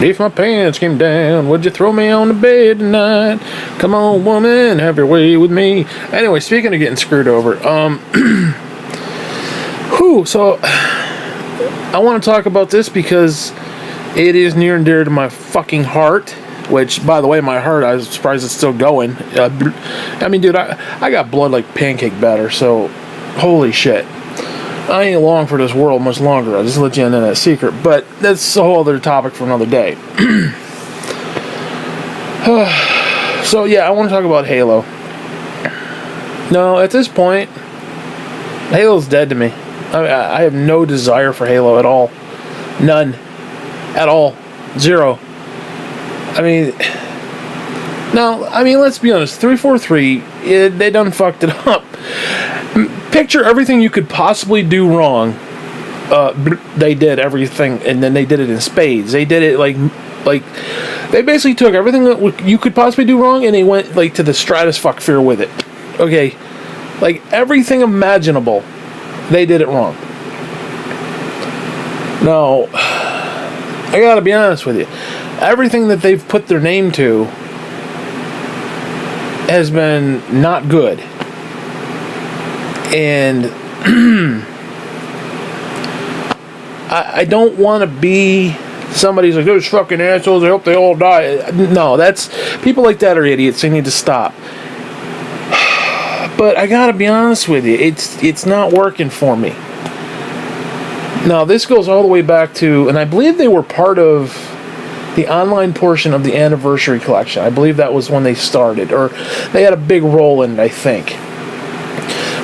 If my pants came down, would you throw me on the bed tonight? Come on, woman, have your way with me. Anyway, speaking of getting screwed over, so I want to talk about this because it is near and dear to my fucking heart. Which, by the way, my heart, I was surprised it's still going. I mean, dude, I got blood like pancake batter, so holy shit. I ain't long for this world much longer. I'll just let you in on that secret. But that's a whole other topic for another day. So, yeah, I want to talk about Halo. No, at this point, Halo's dead to me. I have no desire for Halo at all. None. At all. Zero. I mean, let's be honest. 343, they done fucked it up. Picture everything you could possibly do wrong. They did everything, and then they did it in spades. They did it like they basically took everything that you could possibly do wrong, and they went like to the stratosphere with it. Okay, like everything imaginable, they did it wrong. Now, I gotta be honest with you. Everything that they've put their name to has been not good. And I don't want to be somebody who's like, those fucking assholes, I hope they all die. No, people like that are idiots. They need to stop. But I gotta be honest with you, it's not working for me. Now, this goes all the way back to, and I believe they were part of the online portion of the Anniversary Collection. I believe that was when they started, or they had a big role in it, I think.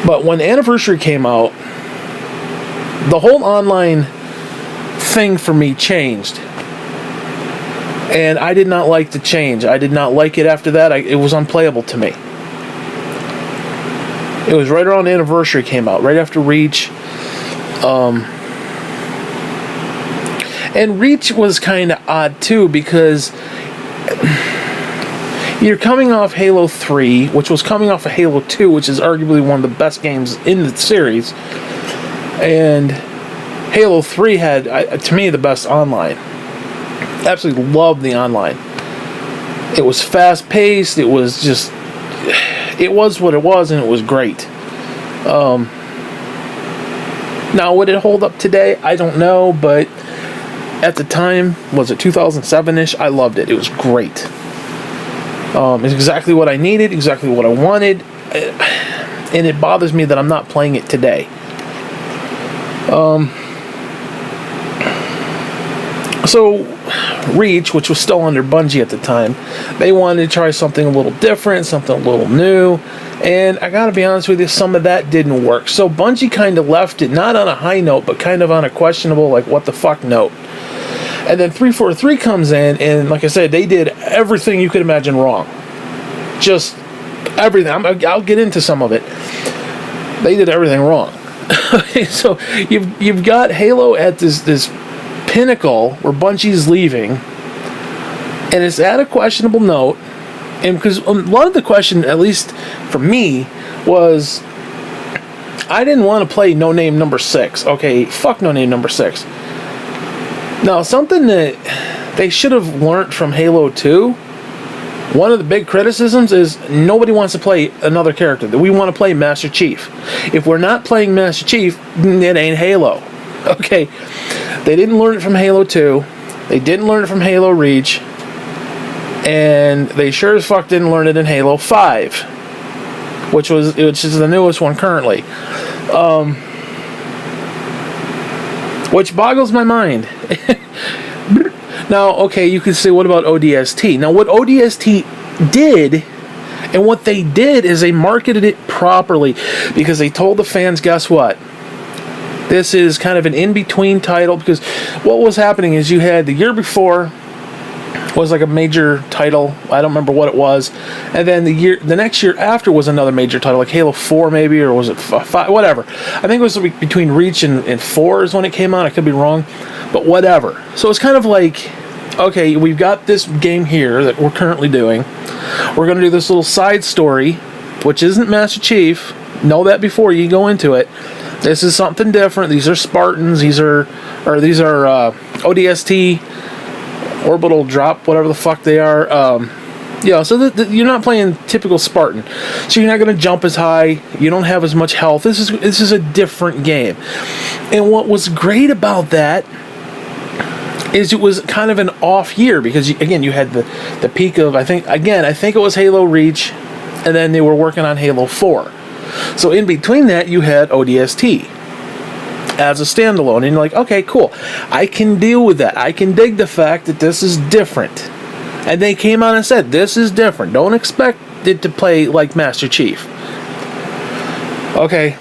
But when Anniversary came out, the whole online thing for me changed. And I did not like the change. I did not like it after that. It was unplayable to me. It was right around Anniversary came out, right after Reach. And Reach was kind of odd too, because you're coming off Halo 3, which was coming off of Halo 2, which is arguably one of the best games in the series. And Halo 3 had, to me, the best online. Absolutely loved the online. It was fast-paced, it was just, it was what it was, and it was great. Now, would it hold up today? I don't know, but at the time, was it 2007-ish? I loved it. It was great. It's exactly what I needed, exactly what I wanted, and it bothers me that I'm not playing it today. So, Reach, which was still under Bungie at the time, they wanted to try something a little different, something a little new, and I gotta be honest with you, some of that didn't work. So Bungie kind of left it, not on a high note, but kind of on a questionable, like, what the fuck note. And then 343 comes in, and like I said, they did everything you could imagine wrong. Just everything. I'll get into some of it. They did everything wrong. So you've got Halo at this pinnacle where Bungie's leaving, and it's at a questionable note. And because a lot of the question, at least for me, was I didn't want to play No Name Number 6. Okay, fuck No Name Number 6. Now, something that they should have learned from Halo 2, one of the big criticisms is nobody wants to play another character. We want to play Master Chief. If we're not playing Master Chief, it ain't Halo. Okay, they didn't learn it from Halo 2. They didn't learn it from Halo Reach. And they sure as fuck didn't learn it in Halo 5, which is the newest one currently. Which boggles my mind. Now, okay, you could say, what about ODST? Now, what ODST did, and what they did is they marketed it properly, because they told the fans, guess what? This is kind of an in-between title, because what was happening is you had the year before was like a major title. I don't remember what it was. And then the next year after was another major title, like Halo 4 maybe, or was it 5? Whatever. I think it was between Reach and 4 is when it came out. I could be wrong. But whatever. So it's kind of like, okay, we've got this game here that we're currently doing. We're going to do this little side story, which isn't Master Chief. Know that before you go into it. This is something different. These are Spartans. These are ODST orbital drop, whatever the fuck they are. So you're not playing typical Spartan, so you're not going to jump as high. You don't have as much health. This is a different game, and what was great about that is it was kind of an off year because you had the peak of I think it was Halo Reach, and then they were working on Halo 4. So in between that, you had ODST as a standalone, and you're like, okay, cool, I can deal with that. I can dig the fact that this is different. And they came out and said, this is different. Don't expect it to play like Master Chief. Okay.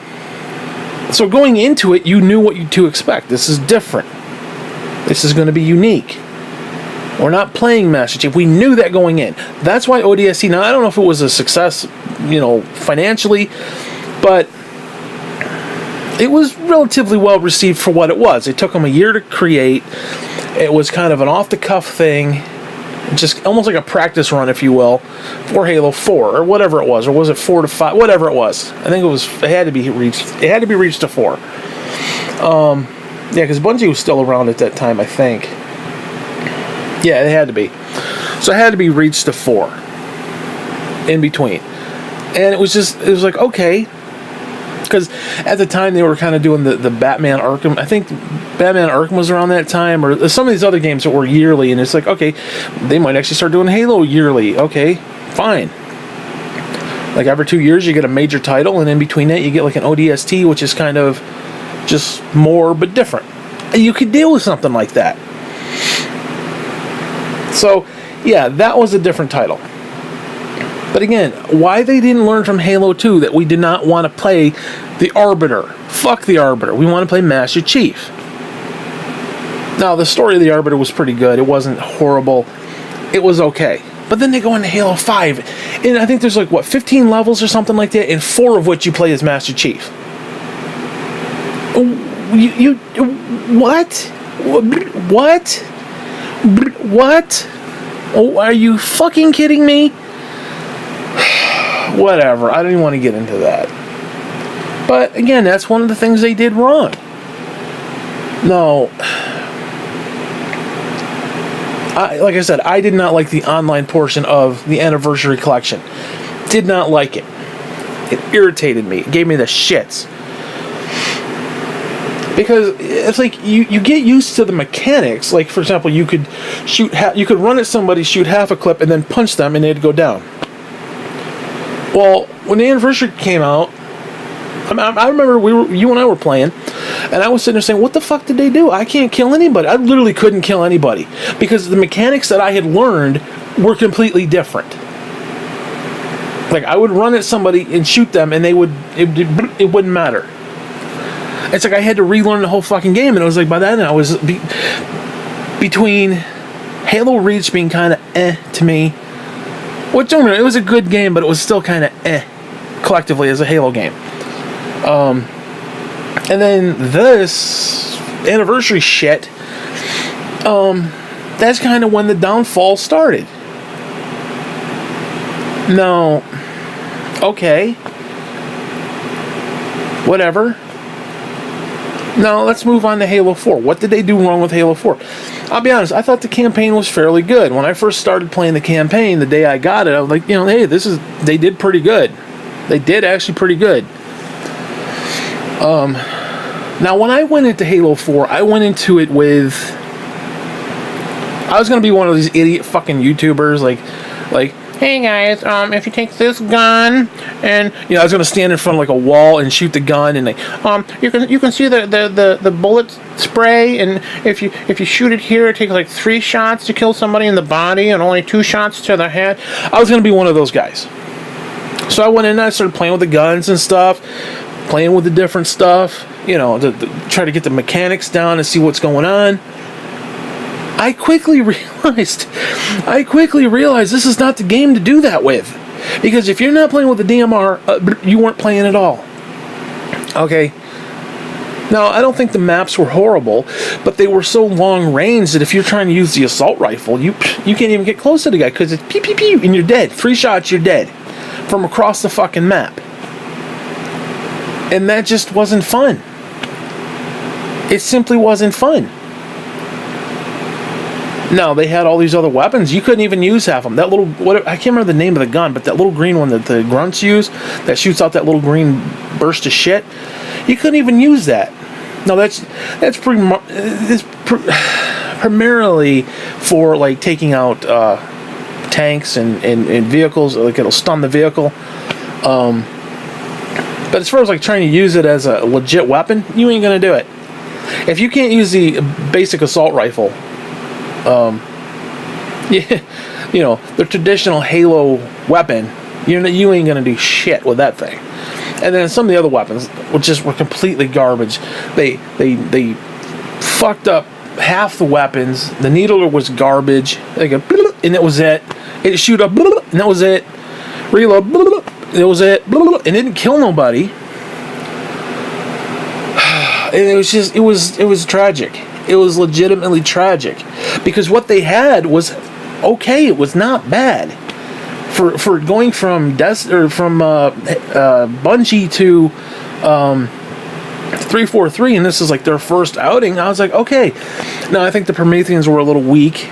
So going into it, you knew what to expect. This is different. This is going to be unique. We're not playing Master Chief. We knew that going in. That's why ODST, now I don't know if it was a success, financially, but it was relatively well received for what it was. It took them a year to create. It was kind of an off-the-cuff thing. Just almost like a practice run, if you will, for Halo 4 or whatever it was, or was it 4 to 5? Whatever it was, I think it had to be reached. It had to be reached to 4. Because Bungie was still around at that time, I think. Yeah, it had to be. So it had to be reached to 4. In between, and it was like, okay. Because at the time they were kind of doing the Batman Arkham. I think Batman Arkham was around that time, or some of these other games that were yearly. And it's like, okay, they might actually start doing Halo yearly. Okay, fine. Like every 2 years you get a major title, and in between that you get like an ODST, which is kind of just more but different. And you could deal with something like that. So, yeah, that was a different title. But again, why they didn't learn from Halo 2 that we did not want to play the Arbiter. Fuck the Arbiter. We want to play Master Chief. Now, the story of the Arbiter was pretty good. It wasn't horrible. It was okay. But then they go into Halo 5. And I think there's 15 levels or something like that, and 4 of which you play as Master Chief. What? What? What? Oh, are you fucking kidding me? Whatever, I don't even want to get into that. But again, that's one of the things they did wrong. No. Like I said, I did not like the online portion of the Anniversary Collection. Did not like it. It irritated me. It gave me the shits. Because it's like you get used to the mechanics. Like, for example, you could run at somebody, shoot half a clip, and then punch them, and they'd go down. Well, when the Anniversary came out, I remember you and I were playing, and I was sitting there saying, what the fuck did they do? I can't kill anybody. I literally couldn't kill anybody. Because the mechanics that I had learned were completely different. Like, I would run at somebody and shoot them, and it wouldn't matter. It's like I had to relearn the whole fucking game, and it was like by then I was between Halo Reach being kind of to me. Which, don't know, it was a good game, but it was still kind of collectively as a Halo game. And then this Anniversary shit, that's kind of when the downfall started. No. Okay. Whatever. Now, let's move on to Halo 4. What did they do wrong with Halo 4? I'll be honest, I thought the campaign was fairly good. When I first started playing the campaign, the day I got it, I was like, hey, they did pretty good. They did actually pretty good. Now, when I went into Halo 4, I went into it with... I was going to be one of these idiot fucking YouTubers, like, hey guys, if you take this gun, and I was gonna stand in front of like a wall and shoot the gun, and you can see the bullet spray, and if you shoot it here, it takes like 3 shots to kill somebody in the body, and only 2 shots to the head. I was gonna be one of those guys. So I went in and I started playing with the guns and stuff, playing with the different stuff, to try to get the mechanics down and see what's going on. I quickly realized this is not the game to do that with. Because if you're not playing with the DMR, you weren't playing at all. Okay. Now, I don't think the maps were horrible, but they were so long range that if you're trying to use the assault rifle, you can't even get close to the guy because it's pew pew pew and you're dead. 3 shots, you're dead. From across the fucking map. And that just wasn't fun. It simply wasn't fun. No, they had all these other weapons. You couldn't even use half of them. That little, I can't remember the name of the gun, but that little green one that the grunts use, that shoots out that little green burst of shit, you couldn't even use that. No, that's primarily for like taking out tanks and vehicles. Like it'll stun the vehicle. But as far as like trying to use it as a legit weapon, you ain't gonna do it. If you can't use the basic assault rifle, yeah, you know, the traditional Halo weapon, you ain't gonna do shit with that thing. And then some of the other weapons, were completely garbage. They fucked up half the weapons. The needler was garbage. They go, and that was it. It shoot up, and that was it. Reload, and that was it. And it didn't kill nobody. It was tragic. It was legitimately tragic, because what they had was okay. It was not bad for going from Bungie to 343, and this is like their first outing. I was like, okay. Now I think the Prometheans were a little weak.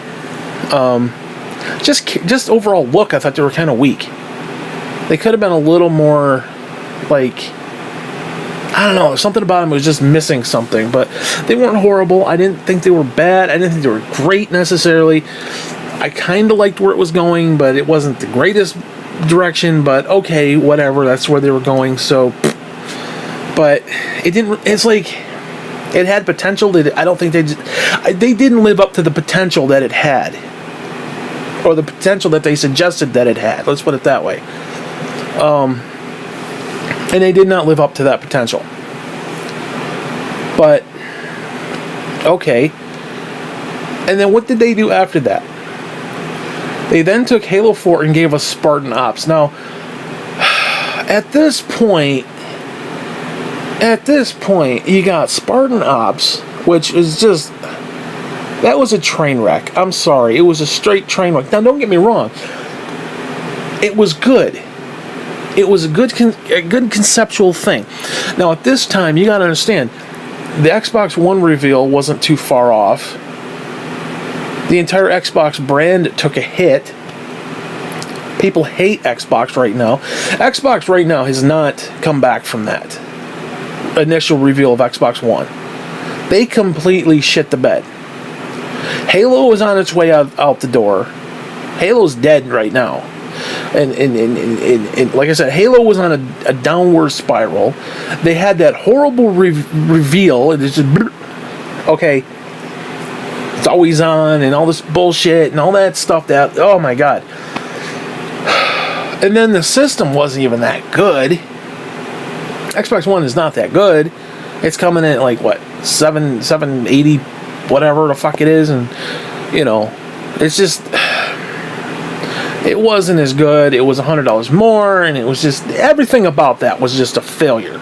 Just overall look, I thought they were kind of weak. They could have been a little more like, I don't know, something about them was just missing something, but they weren't horrible. I didn't think they were bad. I didn't think they were great necessarily. I kind of liked where it was going, but it wasn't the greatest direction, but okay, whatever, that's where they were going, so, but it didn't, it's like, it had potential. I don't think they didn't live up to the potential that it had, or the potential that they suggested that it had, let's put it that way. And they did not live up to that potential. But okay. And then what did they do after that? They then took Halo 4 and gave us Spartan Ops. Now, at this point, you got Spartan Ops, which is just, that was a train wreck. I'm sorry. It was a straight train wreck. Now, don't get me wrong. It was good. It was a good conceptual thing. Now, at this time, you got to understand, the Xbox One reveal wasn't too far off. The entire Xbox brand took a hit. People hate Xbox right now. Xbox right now has not come back from that initial reveal of Xbox One. They completely shit the bed. Halo was on its way out the door. Halo's dead right now. And like I said, Halo was on a downward spiral. They had that horrible reveal. It's just, okay, it's always on, and all this bullshit, and all that stuff that, oh my god. And then the system wasn't even that good. Xbox One is not that good. It's coming in at like, what, 780, whatever the fuck it is, and, you know, it's just, it wasn't as good. It was $100 more, and it was just, everything about that was just a failure.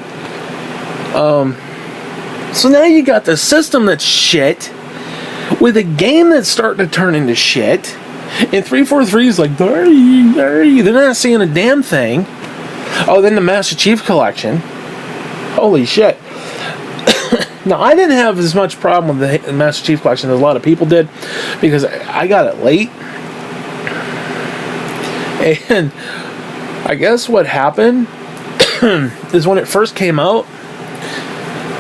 So now you got the system that's shit, with a game that's starting to turn into shit, and 343 is like, they're not seeing a damn thing. Oh, then the Master Chief Collection. Holy shit. Now, I didn't have as much problem with the Master Chief Collection as a lot of people did, because I got it late. And I guess what happened is when it first came out,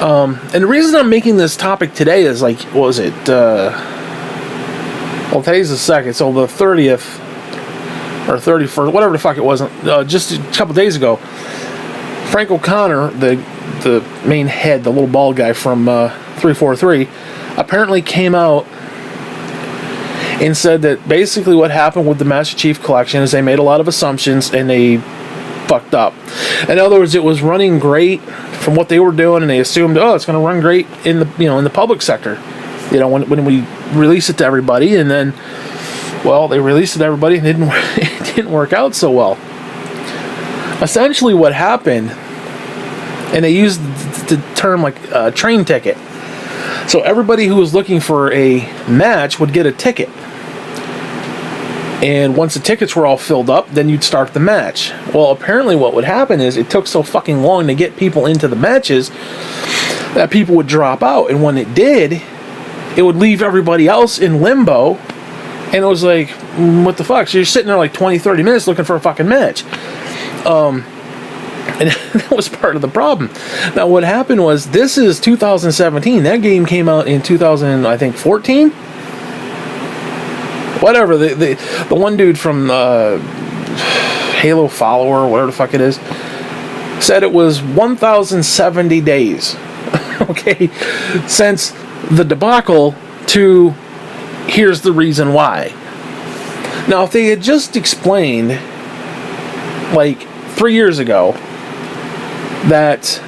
and the reason I'm making this topic today is like, what was it? Well, today's the 2nd, so the 30th or 31st, whatever the fuck it was, just a couple days ago, Frank O'Connor, the main head, the little bald guy from 343, apparently came out and said that basically what happened with the Master Chief Collection is they made a lot of assumptions and they fucked up. In other words, it was running great from what they were doing, and they assumed, oh, it's going to run great in the, you know, in the public sector, you know, when we release it to everybody, and then, well, they released it to everybody and it didn't work out so well. Essentially what happened, and they used the term like a train ticket. So everybody who was looking for a match would get a ticket. And once the tickets were all filled up, then you'd start the match. Well, apparently what would happen is it took so fucking long to get people into the matches that people would drop out. And when it did, it would leave everybody else in limbo And it was like, what the fuck? So you're sitting there like 20, 30 minutes looking for a fucking match. And that was part of the problem. Now, what happened was, this is 2017. That game came out in 2014. Whatever. The one dude from Halo Follower, whatever the fuck it is, said it was 1,070 days. Okay, since the debacle to here's the reason why. Now, if they had just explained, like 3 years ago, that,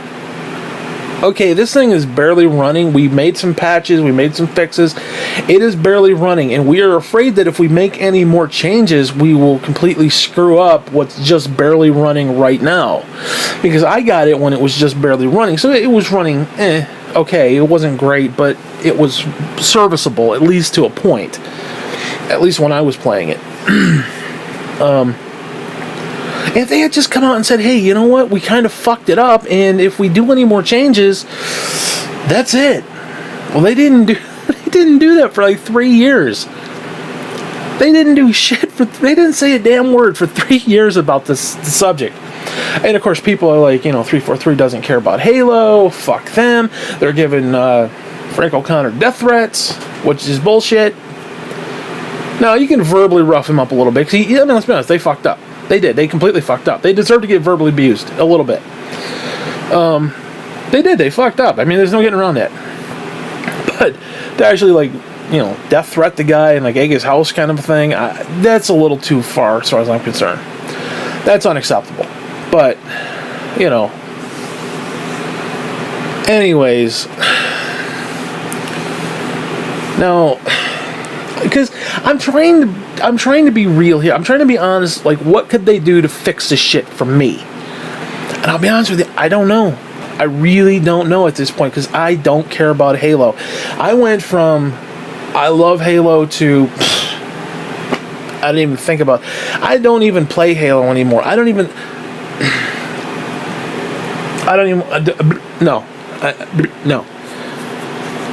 okay, this thing is barely running, we made some patches, we made some fixes, it is barely running, and we are afraid that if we make any more changes, we will completely screw up what's just barely running right now. Because I got it when it was just barely running, so it was running, okay, it wasn't great, but it was serviceable, at least to a point. At least when I was playing it. If they had just come out and said, hey, you know what, we kind of fucked it up, and if we do any more changes, that's it. Well, they didn't do that for like 3 years. They didn't do shit they didn't say a damn word for 3 years about this subject. And of course, people are like, 343 doesn't care about Halo, fuck them. They're giving Frank O'Connor death threats, which is bullshit. Now, you can verbally rough him up a little bit, because let's be honest, they fucked up. They did. They completely fucked up. They deserve to get verbally abused a little bit. They did. They fucked up. I mean, there's no getting around that. But to actually, death threat the guy and, egg his house kind of a thing, that's a little too far as far as I'm concerned. That's unacceptable. But, anyways. Now, because I'm trying to be real here. I'm trying to be honest. Like, what could they do to fix this shit for me? And I'll be honest with you, I don't know. I really don't know at this point, because I don't care about Halo. I went from I love Halo to I didn't even think about. I don't even play Halo anymore. No.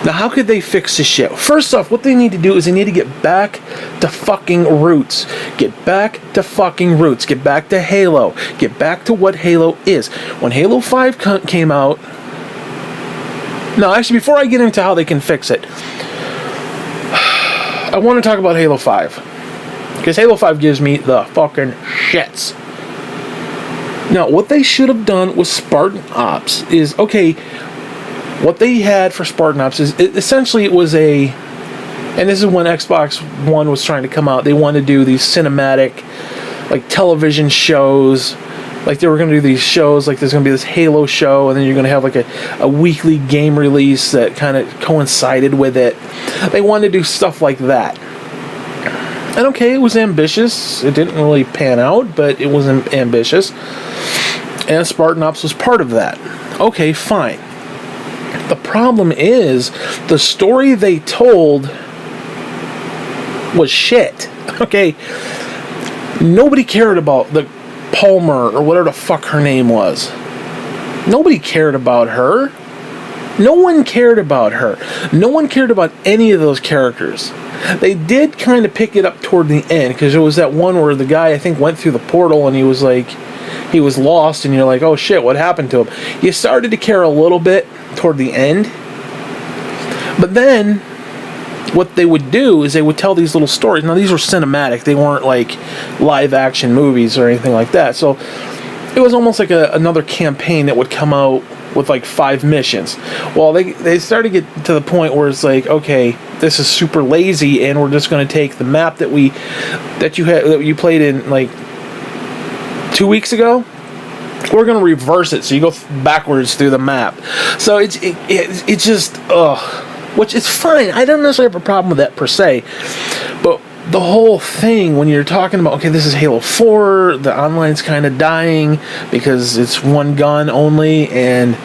Now, how could they fix this shit? First off, what they need to do is they need to get back to fucking roots. Get back to fucking roots. Get back to Halo. Get back to what Halo is. When Halo 5 came out... No, actually, before I get into how they can fix it, I want to talk about Halo 5. Because Halo 5 gives me the fucking shits. Now, what they should have done with Spartan Ops is, okay... What they had for Spartan Ops is, essentially it was and this is when Xbox One was trying to come out, they wanted to do these cinematic, television shows, they were going to do these shows, there's going to be this Halo show, and then you're going to have, a weekly game release that kind of coincided with it. They wanted to do stuff like that. And okay, it was ambitious, it didn't really pan out, but it was ambitious, and Spartan Ops was part of that. Okay, fine. The problem is, the story they told was shit. Okay? Nobody cared about the Palmer, or whatever the fuck her name was. Nobody cared about her. No one cared about her. No one cared about any of those characters. They did kind of pick it up toward the end, because there was that one where the guy, I think, went through the portal, and he was lost, and you're like, oh shit, what happened to him? You started to care a little bit toward the end. But then, what they would do is they would tell these little stories. Now, these were cinematic. They weren't live action movies or anything like that. So, it was almost like another campaign that would come out with 5 missions. Well, they started to get to the point where it's okay, this is super lazy, and we're just going to take the map that you played in 2 weeks ago. We're going to reverse it, so you go backwards through the map. So it's just which is fine. I don't necessarily have a problem with that per se, but the whole thing, when you're talking about, okay, this is Halo 4, the online's kind of dying because it's one gun only, and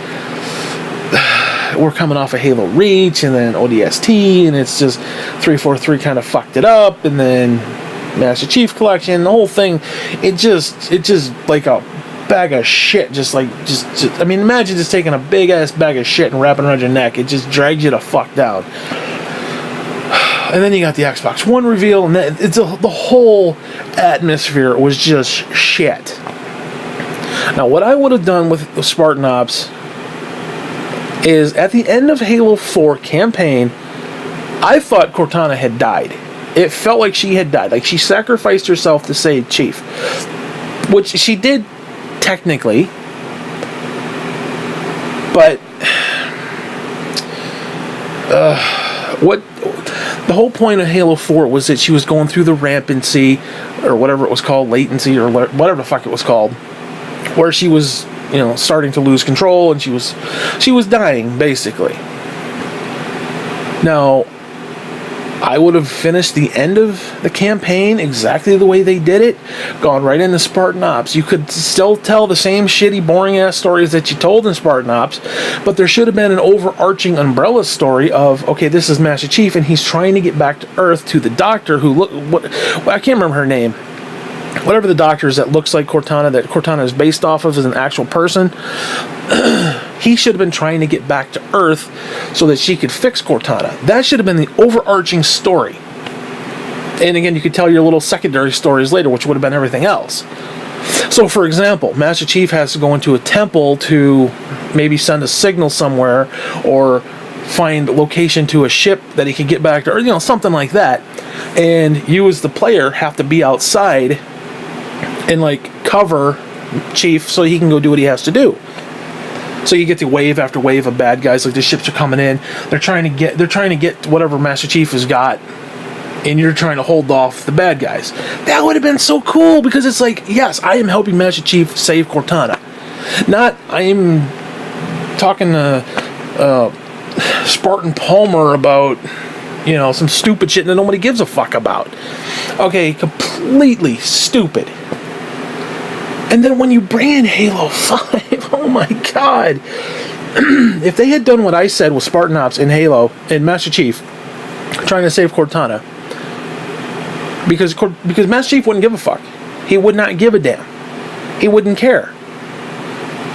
we're coming off of Halo Reach and then ODST, and it's just 343 kind of fucked it up, and then Master Chief Collection, the whole thing, it's just like a bag of shit, I mean, imagine just taking a big ass bag of shit and wrapping it around your neck. It just drags you the fuck down. And then you got the Xbox One reveal, and the whole atmosphere was just shit. Now, what I would have done with the Spartan Ops is, at the end of Halo 4 campaign, I thought Cortana had died. It felt like she had died. Like, she sacrificed herself to save Chief. Which she did, technically. But what the whole point of Halo 4 was that she was going through the rampancy, or whatever it was called, latency, or whatever the fuck it was called, where she was, starting to lose control, and she was dying, basically. Now, I would have finished the end of the campaign exactly the way they did it, gone right into Spartan Ops. You could still tell the same shitty, boring-ass stories that you told in Spartan Ops, but there should have been an overarching umbrella story of, okay, this is Master Chief, and he's trying to get back to Earth to the doctor who I can't remember her name. Whatever the doctor is that looks like Cortana, that Cortana is based off of as an actual person, he should have been trying to get back to Earth so that she could fix Cortana. That should have been the overarching story. And again, you could tell your little secondary stories later, which would have been everything else. So, for example, Master Chief has to go into a temple to maybe send a signal somewhere, or find location to a ship that he can get back to Earth, something like that. And you as the player have to be outside and cover Chief so he can go do what he has to do. So you get the wave after wave of bad guys, like the ships are coming in. They're trying to get whatever Master Chief has got, and you're trying to hold off the bad guys. That would have been so cool, because it's like, yes, I am helping Master Chief save Cortana. Not I am talking to Spartan Palmer about some stupid shit that nobody gives a fuck about. Okay, completely stupid. And then when you bring in Halo 5, oh my god. If they had done what I said with Spartan Ops in Halo, and Master Chief, trying to save Cortana, because Master Chief wouldn't give a fuck. He would not give a damn. He wouldn't care.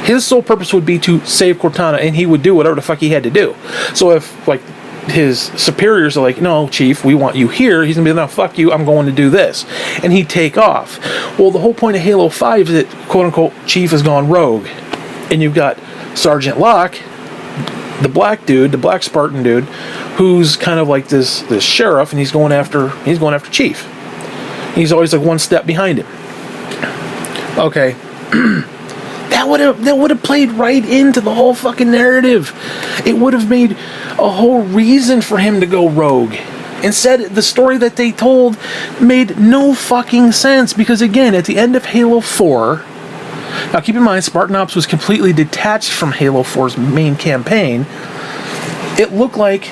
His sole purpose would be to save Cortana, and he would do whatever the fuck he had to do. So if, his superiors are like, no, Chief, we want you here, he's gonna be, no, fuck you, I'm going to do this. And he'd take off. Well, the whole point of Halo 5 is that, quote-unquote, Chief has gone rogue. And you've got Sergeant Locke, the black Spartan dude, who's kind of like this sheriff, and he's going after Chief. He's always one step behind him. Okay. That would have played right into the whole fucking narrative. It would have made a whole reason for him to go rogue. Instead, the story that they told made no fucking sense, because again, at the end of Halo 4, now keep in mind, Spartan Ops was completely detached from Halo 4's main campaign. It looked like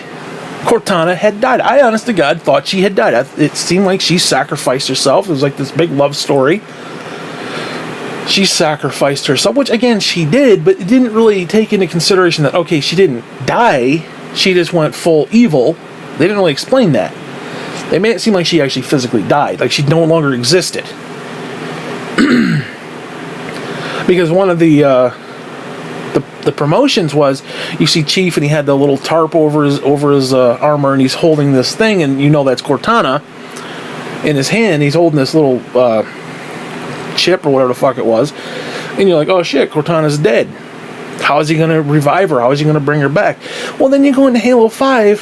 Cortana had died. I, honest to God, thought she had died. It seemed like she sacrificed herself. It was like this big love story. She sacrificed herself, which again she did, but it didn't really take into consideration that, okay, she didn't die, she just went full evil. They didn't really explain that. They made it seem like she actually physically died, like she no longer existed. Because one of the promotions was, you see Chief and he had the little tarp over his armor, and he's holding this thing, and that's Cortana in his hand. He's holding this little chip or whatever the fuck it was, and you're like, oh shit, Cortana's dead. How is he going to revive her? How is he going to bring her back? Well, then you go into Halo 5,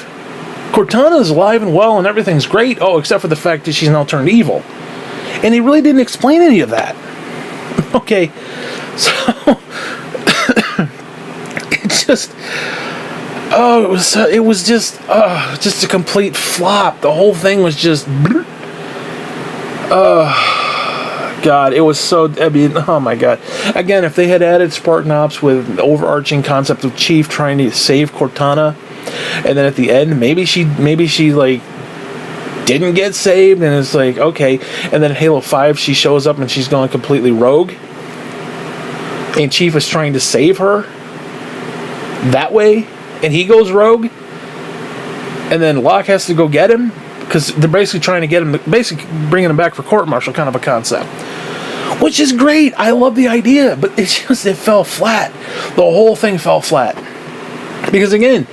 Cortana's alive and well and everything's great, except for the fact that she's now turned evil. And he really didn't explain any of that. Okay, so it was just a complete flop. The whole thing was just God, it was so, oh my god. Again, if they had added Spartan Ops with the overarching concept of Chief trying to save Cortana, and then at the end, maybe she didn't get saved, and it's like, okay, and then in Halo 5, she shows up and she's gone completely rogue, and Chief is trying to save her that way, and he goes rogue, and then Locke has to go get him, because they're basically trying to get him, basically bringing him back for court-martial kind of a concept. Which is great. I love the idea, but it fell flat. The whole thing fell flat. Because again,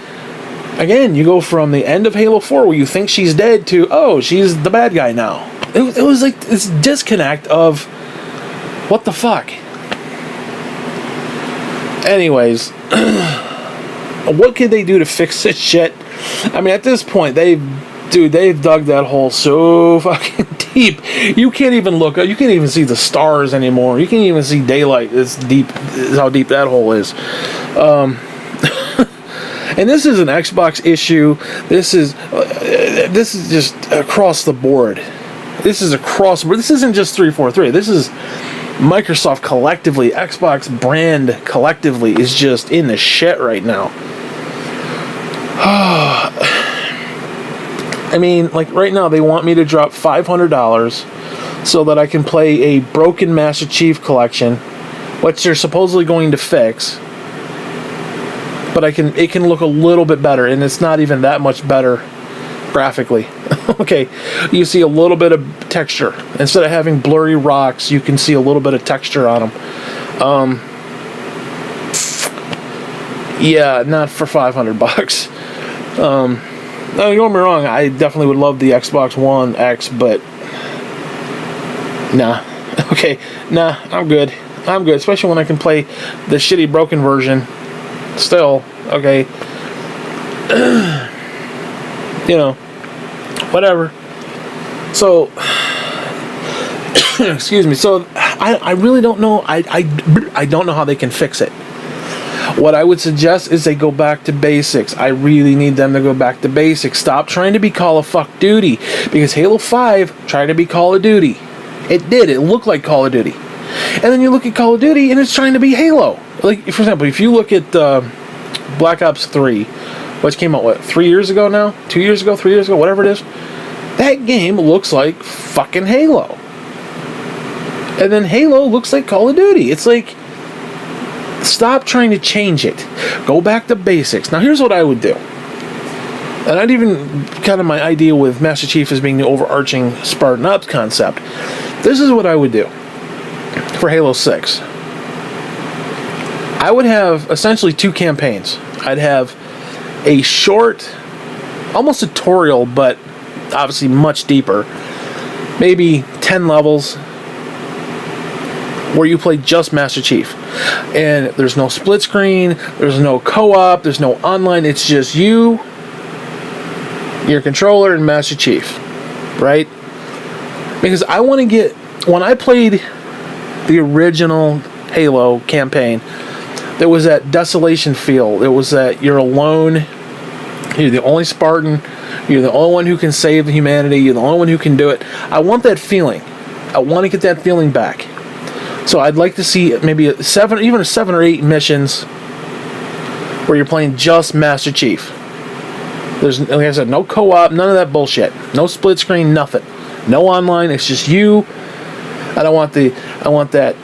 Again, you go from the end of Halo 4 where you think she's dead to, oh, she's the bad guy now. It was like this disconnect of, what the fuck? Anyways, what could they do to fix this shit? I mean, at this point, they've dug that hole so fucking deep. You can't even look up. You can't even see the stars anymore. You can't even see daylight. It's deep. Is how deep that hole is. And this is an Xbox issue. This is just across the board. This is across the board. This isn't just 343. This is Microsoft collectively. Xbox brand collectively is just in the shit right now. I mean, like right now they want me to drop $500 so that I can play a broken Master Chief Collection, which they're supposedly going to fix. But it can look a little bit better, and it's not even that much better graphically. Okay, you see a little bit of texture. Instead of having blurry rocks, you can see a little bit of texture on them. Yeah, not for $500. Don't get me wrong, I definitely would love the Xbox One X, but nah. Okay, nah, I'm good. Especially when I can play the shitty broken version. Still, okay. You know, whatever. So, excuse me. So, I really don't know. I don't know how they can fix it. What I would suggest is they go back to basics. I really need them to go back to basics. Stop trying to be Call of Fuck Duty, because Halo 5 tried to be Call of Duty. It did. It looked like Call of Duty. And then you look at Call of Duty and it's trying to be Halo. Like, for example, if you look at Black Ops 3, which came out, 3 years ago now? 2 years ago, 3 years ago, whatever it is. That game looks like fucking Halo. And then Halo looks like Call of Duty. It's like, stop trying to change it. Go back to basics. Now, here's what I would do. And I'd even kind of my idea with Master Chief as being the overarching Spartan Ops concept. This is what I would do for Halo 6. I would have essentially 2 campaigns. I'd have a short, almost tutorial, but obviously much deeper, maybe 10 levels, where you play just Master Chief. And there's no split screen, there's no co-op, there's no online, it's just you, your controller, and Master Chief, right? Because I want to get, when I played the original Halo campaign, there was that desolation feel. It was that you're alone, you're the only Spartan, you're the only one who can save humanity, you're the only one who can do it. I want that feeling. I want to get that feeling back. So I'd like to see maybe 7 or 8 missions where you're playing just Master Chief. There's, like I said, no co-op, none of that bullshit. No split screen, nothing. No online, it's just you. I want that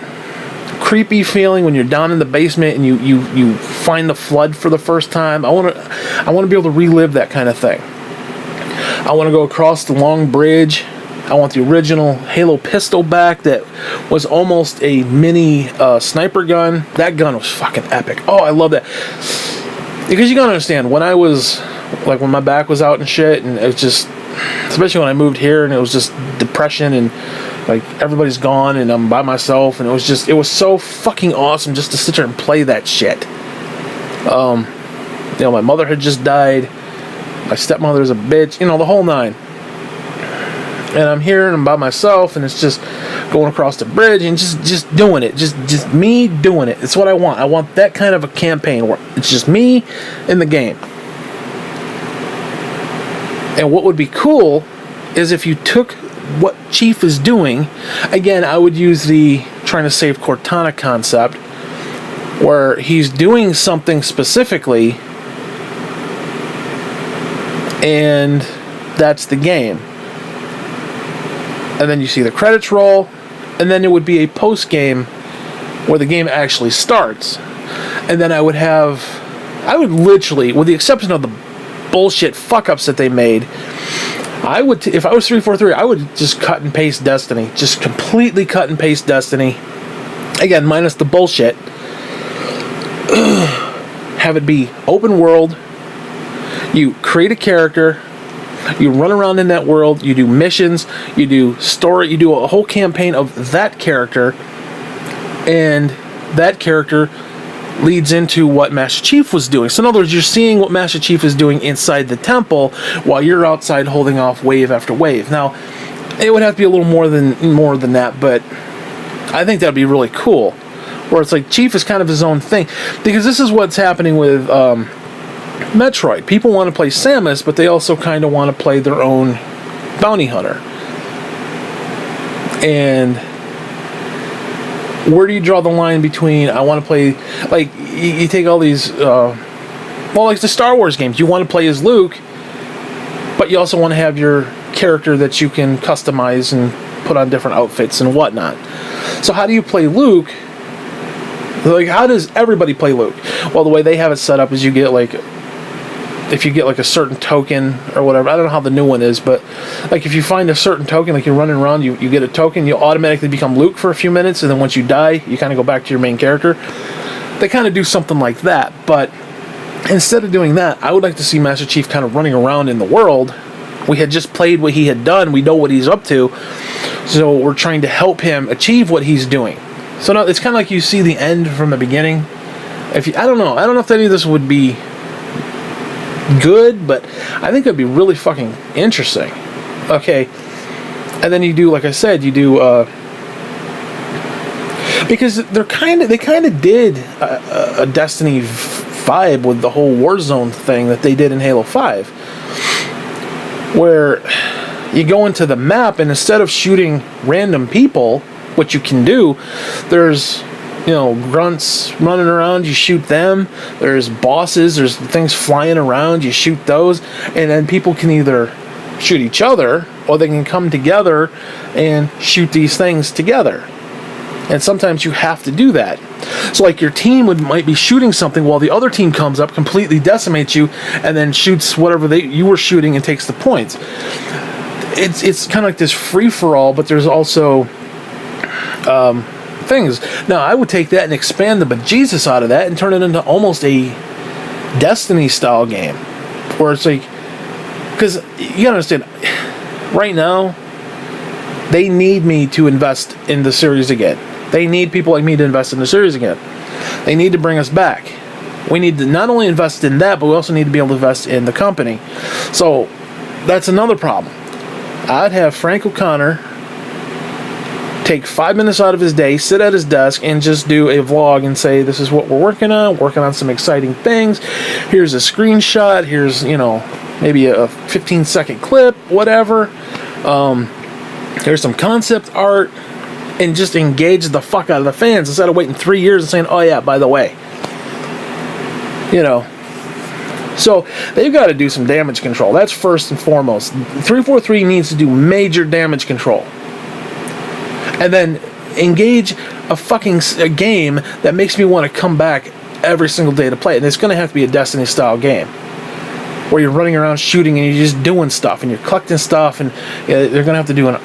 creepy feeling when you're down in the basement and you find the flood for the first time. I want to be able to relive that kind of thing. I want to go across the long bridge. I want the original Halo pistol back that was almost a mini sniper gun. That gun was fucking epic. Oh, I love that. Because you gotta understand, when my back was out and shit, and it was just, especially when I moved here, and it was just depression, and like everybody's gone, and I'm by myself, and it was so fucking awesome just to sit there and play that shit. My mother had just died, my stepmother's a bitch, the whole nine. And I'm here and I'm by myself, and it's just going across the bridge and just doing it. Just me doing it. It's what I want. I want that kind of a campaign where it's just me in the game. And what would be cool is if you took what Chief is doing, again, I would use the trying to save Cortana concept, where he's doing something specifically, and that's the game. And then you see the credits roll, and then it would be a post-game where the game actually starts. And then I would literally, with the exception of the bullshit fuck-ups that they made, if I was 343, I would just cut and paste Destiny. Just completely cut and paste Destiny. Again, minus the bullshit. Have it be open world. You create a character, you run around in that world, you do missions, you do story, you do a whole campaign of that character, and that character leads into what Master Chief was doing. So in other words, you're seeing what Master Chief is doing inside the temple while you're outside holding off wave after wave. Now, it would have to be a little more than that, but I think that'd be really cool. Where it's like Chief is kind of his own thing. Because this is what's happening with Metroid. People want to play Samus, but they also kind of want to play their own bounty hunter. And where do you draw the line between I want to play, like, you take all these, like the Star Wars games, you want to play as Luke, but you also want to have your character that you can customize and put on different outfits and whatnot. So how do you play Luke? Like, how does everybody play Luke? Well, the way they have it set up is you get, like, if you get, like, a certain token or whatever, I don't know how the new one is, but, like, if you find a certain token, like, you're running around, you get a token, you automatically become Luke for a few minutes, and then once you die, you kind of go back to your main character. They kind of do something like that, but instead of doing that, I would like to see Master Chief kind of running around in the world. We had just played what he had done, we know what he's up to, so we're trying to help him achieve what he's doing. So now it's kind of like you see the end from the beginning. I don't know if any of this would be good, but I think it'd be really fucking interesting. Okay, and then you do, like I said, you do because they kind of did a Destiny vibe with the whole Warzone thing that they did in Halo 5, where you go into the map and instead of shooting random people, what you can do, there's, grunts running around, you shoot them. There's bosses, there's things flying around, you shoot those, and then people can either shoot each other or they can come together and shoot these things together. And sometimes you have to do that. So like your team might be shooting something while the other team comes up, completely decimates you, and then shoots whatever you were shooting and takes the points. It's kind of like this free-for-all, but there's also things. Now, I would take that and expand the bejesus out of that and turn it into almost a Destiny-style game. Where it's like... Because, you gotta understand, right now, they need me to invest in the series again. They need people like me to invest in the series again. They need to bring us back. We need to not only invest in that, but we also need to be able to invest in the company. So, that's another problem. I'd have Frank O'Connor take 5 minutes out of his day, sit at his desk, and just do a vlog and say, this is what we're working on some exciting things. Here's a screenshot. Here's, maybe a 15-second clip, whatever. There's some concept art, and just engage the fuck out of the fans instead of waiting 3 years and saying, oh yeah, by the way. So they've got to do some damage control. That's first and foremost. 343 needs to do major damage control. And then engage a game that makes me want to come back every single day to play it. And it's going to have to be a Destiny-style game, where you're running around shooting and you're just doing stuff and you're collecting stuff, and they're going to have to do an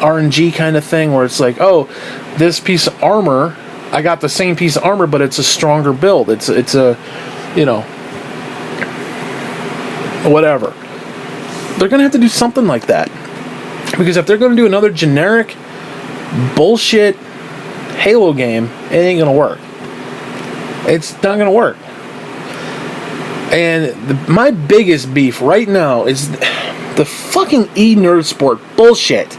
RNG kind of thing where it's like, oh, this piece of armor, I got the same piece of armor, but it's a stronger build. It's a, whatever. They're going to have to do something like that. Because if they're going to do another generic bullshit Halo game, it ain't going to work. It's not going to work. And my biggest beef right now is the fucking E-Nerd Sport bullshit.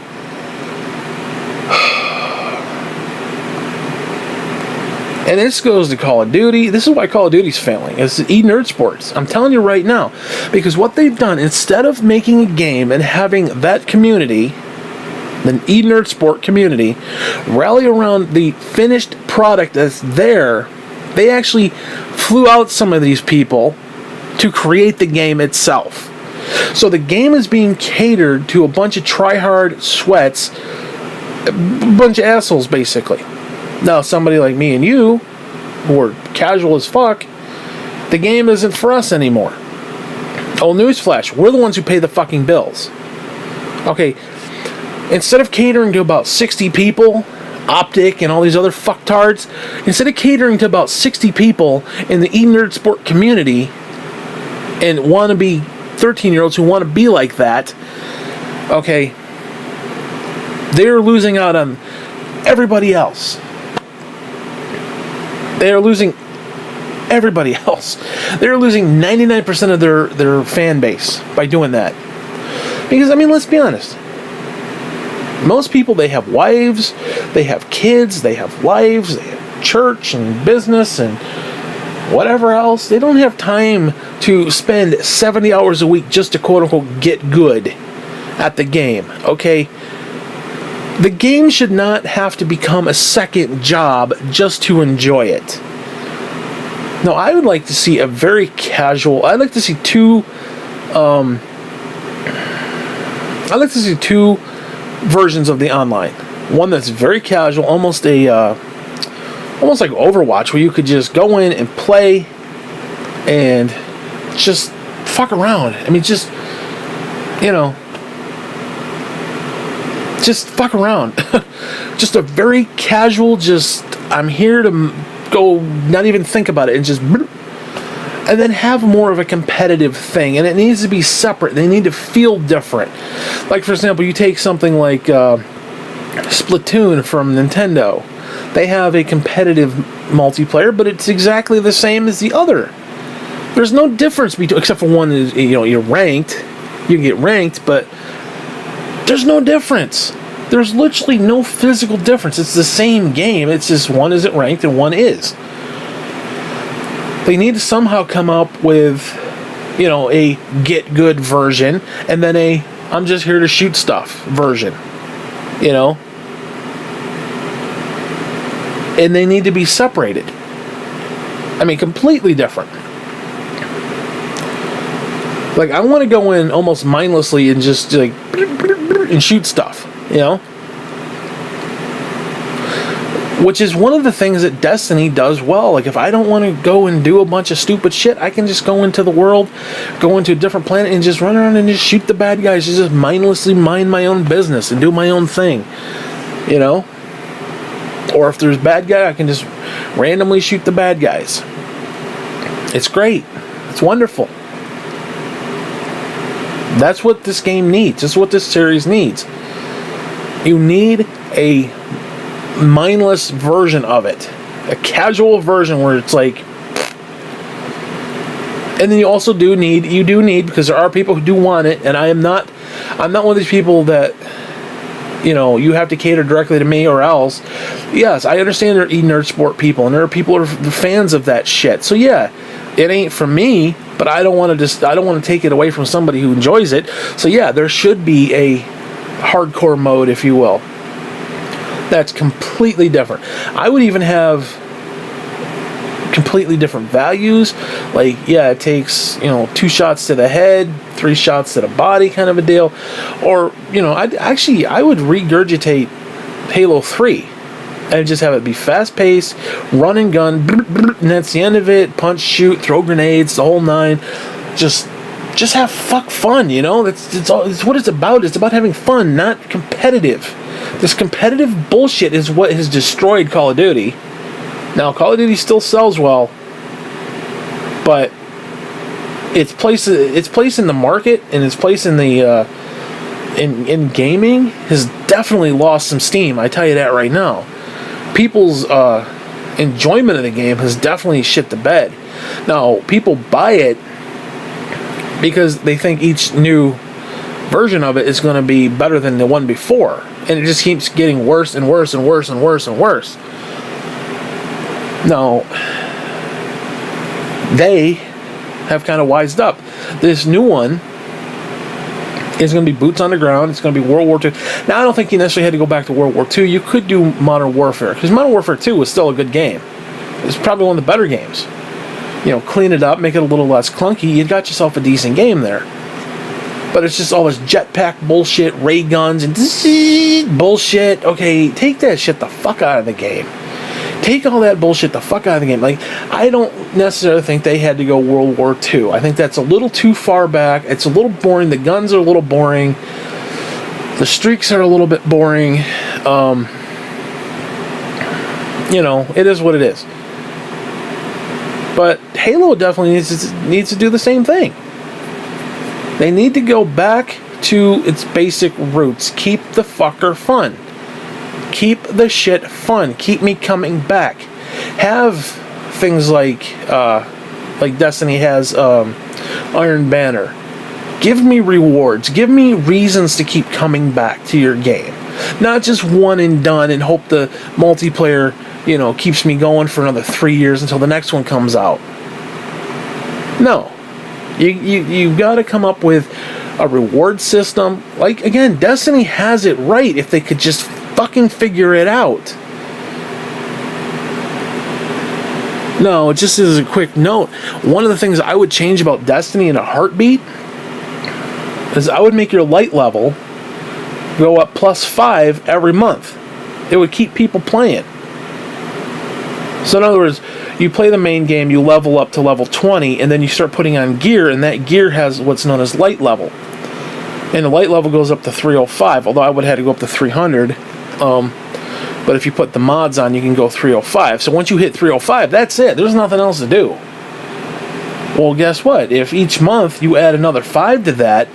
And this goes to Call of Duty. This is why Call of Duty's failing. It's E-Nerd Sports. I'm telling you right now. Because what they've done, instead of making a game and having that community, the E-Nerd Sport community, rally around the finished product that's there, they actually flew out some of these people to create the game itself. So the game is being catered to a bunch of try-hard sweats, a bunch of assholes, basically. Now, somebody like me and you, who are casual as fuck, the game isn't for us anymore. Oh, newsflash, we're the ones who pay the fucking bills. Okay, instead of catering to about 60 people, Optic and all these other fucktards, instead of catering to about 60 people in the E-Nerd Sport community, and want to be 13-year-olds who want to be like that, okay, they're losing out on everybody else. They are losing everybody else. They're losing 99% of their fan base by doing that. Because, I mean, let's be honest. Most people, they have wives, they have kids, they have lives, they have church and business and whatever else. They don't have time to spend 70 hours a week just to quote-unquote get good at the game, okay? The game should not have to become a second job just to enjoy it. No, I would like to see a very casual... I'd like to see two versions of the online. One that's very casual, almost like Overwatch, where you could just go in and play and just fuck around. I mean, just, you know, just fuck around. Just a very casual, just, I'm here to go, not even think about it, and just, and then have more of a competitive thing. And it needs to be separate. They need to feel different. Like, for example, you take something like Splatoon from Nintendo. They have a competitive multiplayer, but it's exactly the same as the other. There's no difference between, except for one is, you know, you're ranked. You can get ranked, but there's no difference. There's literally no physical difference. It's the same game. It's just one isn't ranked and one is. They need to somehow come up with, you know, a get good version and then a I'm just here to shoot stuff version. You know? And they need to be separated. I mean, completely different. Like, I want to go in almost mindlessly and just, like, and shoot stuff, you know? Which is one of the things that Destiny does well. Like, if I don't want to go and do a bunch of stupid shit, I can just go into the world, go into a different planet, and just run around and just shoot the bad guys. Just mindlessly mind my own business and do my own thing, you know? Or if there's a bad guy, I can just randomly shoot the bad guys. It's great. It's wonderful. That's what this game needs. That's what this series needs. You need a mindless version of it. A casual version where it's like... And then you also do need, because there are people who do want it, and I'm not one of these people that, you know, you have to cater directly to me or else. Yes, I understand there are nerd sport people, and there are people who are fans of that shit. So yeah, it ain't for me, but I don't want to take it away from somebody who enjoys it. So yeah, there should be a hardcore mode, if you will. That's completely different. I would even have completely different values. Like, yeah, it takes, you know, 2 shots to the head, 3 shots to the body, kind of a deal. Or, you know, I would regurgitate Halo 3 and just have it be fast-paced, run and gun, and that's the end of it. Punch, shoot, throw grenades, the whole nine. Just have fun, you know? It's what it's about. It's about having fun, not competitive. This competitive bullshit is what has destroyed Call of Duty. Now, Call of Duty still sells well, but its place in the market and its place in the in gaming has definitely lost some steam. I tell you that right now. People's enjoyment of the game has definitely shit the bed. Now, people buy it because they think each new version of it is going to be better than the one before, and it just keeps getting worse and worse and worse and worse and worse. Now, they have kind of wised up. This new one is going to be boots on the ground. It's going to be World War II. Now, I don't think you necessarily had to go back to World War II. You could do Modern Warfare, because Modern Warfare 2 was still a good game. It's probably one of the better games. You know, clean it up, make it a little less clunky. You got yourself a decent game there. But it's just all this jetpack bullshit, ray guns, and bullshit. Okay, take that shit the fuck out of the game. Take all that bullshit the fuck out of the game. Like, I don't necessarily think they had to go World War II. I think that's a little too far back. It's a little boring. The guns are a little boring. The streaks are a little bit boring. You know, it is what it is. But Halo definitely needs to do the same thing. They need to go back to its basic roots. Keep the fucker fun. Keep the shit fun. Keep me coming back. Have things like Destiny has Iron Banner. Give me rewards. Give me reasons to keep coming back to your game. Not just one and done and hope the multiplayer, keeps me going for another 3 years until the next one comes out. No. You got to come up with a reward system. Like, again, Destiny has it right if they could just fucking figure it out. No, just as a quick note, one of the things I would change about Destiny in a heartbeat is I would make your light level go up +5 every month. It would keep people playing. So in other words, you play the main game, you level up to level 20, and then you start putting on gear, and that gear has what's known as light level. And the light level goes up to 305, although I would have had to go up to 300. But if you put the mods on, you can go 305. So once you hit 305, that's it. There's nothing else to do. Well, guess what? If each month you add another 5 to that,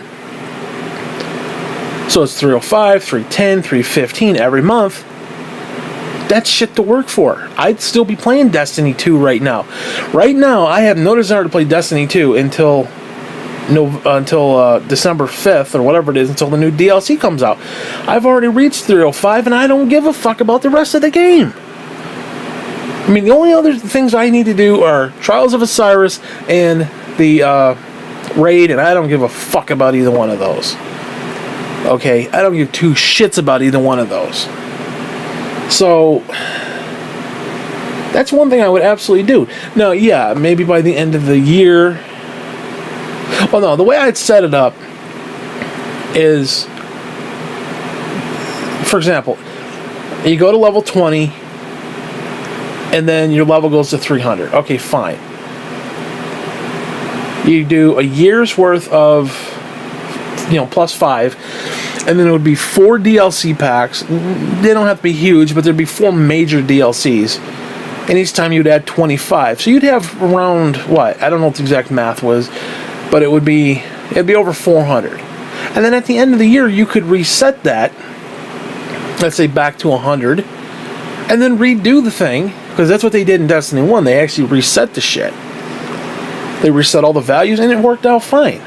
so it's 305, 310, 315 every month, that's shit to work for. I'd still be playing Destiny 2 right now. Right now, I have no desire to play Destiny 2 until December 5th or whatever it is, until the new DLC comes out. I've already reached 305 and I don't give a fuck about the rest of the game. I mean, the only other things I need to do are Trials of Osiris and the Raid, and I don't give a fuck about either one of those. Okay, I don't give two shits about either one of those. So that's one thing I would absolutely do. Now, yeah, maybe by the end of the year. Well, no, the way I'd set it up is, for example, you go to level 20, and then your level goes to 300. Okay, fine. You do a year's worth of, +5, and then it would be 4 DLC packs. They don't have to be huge, but there'd be 4 major DLCs. And each time you'd add 25. So you'd have around, I don't know what the exact math was, but it'd be over 400. And then at the end of the year, you could reset that, let's say back to 100, and then redo the thing, because that's what they did in Destiny 1. They actually reset the shit. They reset all the values, and it worked out fine.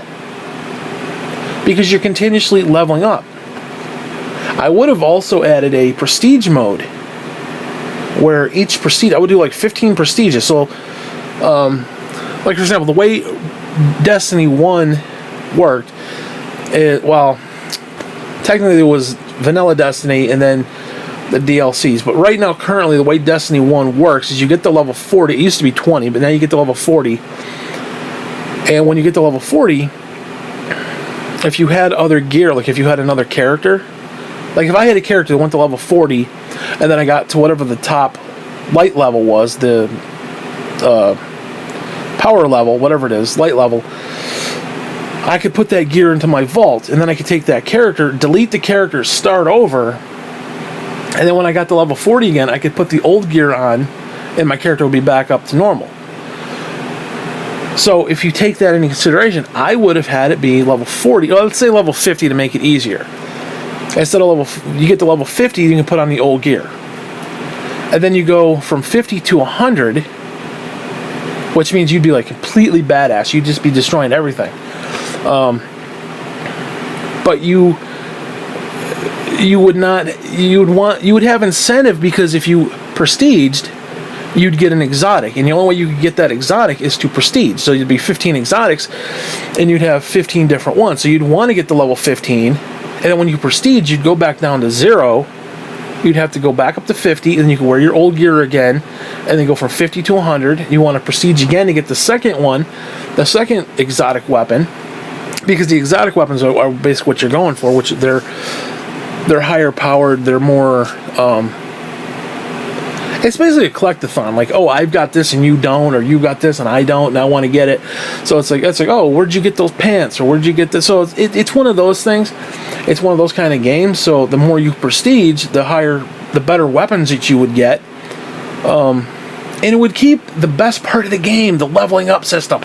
Because you're continuously leveling up. I would have also added a prestige mode, where each prestige, I would do like 15 prestiges. So, like for example, the way Destiny 1 worked, technically it was vanilla Destiny and then the DLCs. But right now, currently, the way Destiny 1 works is you get to level 40. It used to be 20, but now you get to level 40. And when you get to level 40, if you had other gear, like if you had another character, like if I had a character that went to level 40, and then I got to whatever the top light level was, the power level, whatever it is, light level, I could put that gear into my vault, and then I could take that character, delete the character, start over, and then when I got to level 40 again, I could put the old gear on, and my character would be back up to normal. So if you take that into consideration, I would have had it be level 40, or let's say level 50 to make it easier. Instead of you get to level 50, you can put on the old gear. And then you go from 50 to 100, which means you'd be like completely badass. You'd just be destroying everything. But you would have incentive, because if you prestiged, you'd get an exotic, and the only way you could get that exotic is to prestige. So you'd be 15 exotics, and you'd have 15 different ones. So you'd want to get to level 15, and then when you prestige, you'd go back down to 0. You'd have to go back up to 50, and then you can wear your old gear again, and then go from 50 to 100. You want to prestige again to get the second one, the second exotic weapon, because the exotic weapons are basically what you're going for, which they're higher powered, they're more. It's basically a collectathon. Like, oh, I've got this and you don't, or you got this and I don't, and I want to get it. So it's like, oh, where'd you get those pants, or where'd you get this? So it's one of those things. It's one of those kind of games. So the more you prestige, the better weapons that you would get, and it would keep the best part of the game, the leveling up system.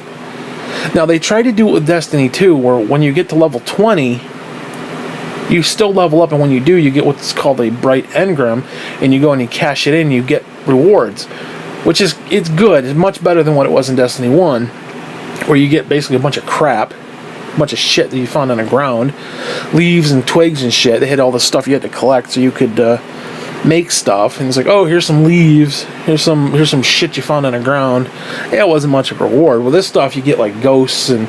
Now, they try to do it with Destiny 2, where when you get to level 20, you still level up, and when you do, you get what's called a Bright Engram, and you go and you cash it in, you get rewards, which is, it's good. It's much better than what it was in Destiny 1, where you get basically a bunch of crap, a bunch of shit that you found on the ground, leaves and twigs and shit. They had all the stuff you had to collect so you could make stuff, and it's like, oh, here's some leaves, here's some shit you found on the ground. Yeah, it wasn't much of a reward. Well, this stuff you get like ghosts and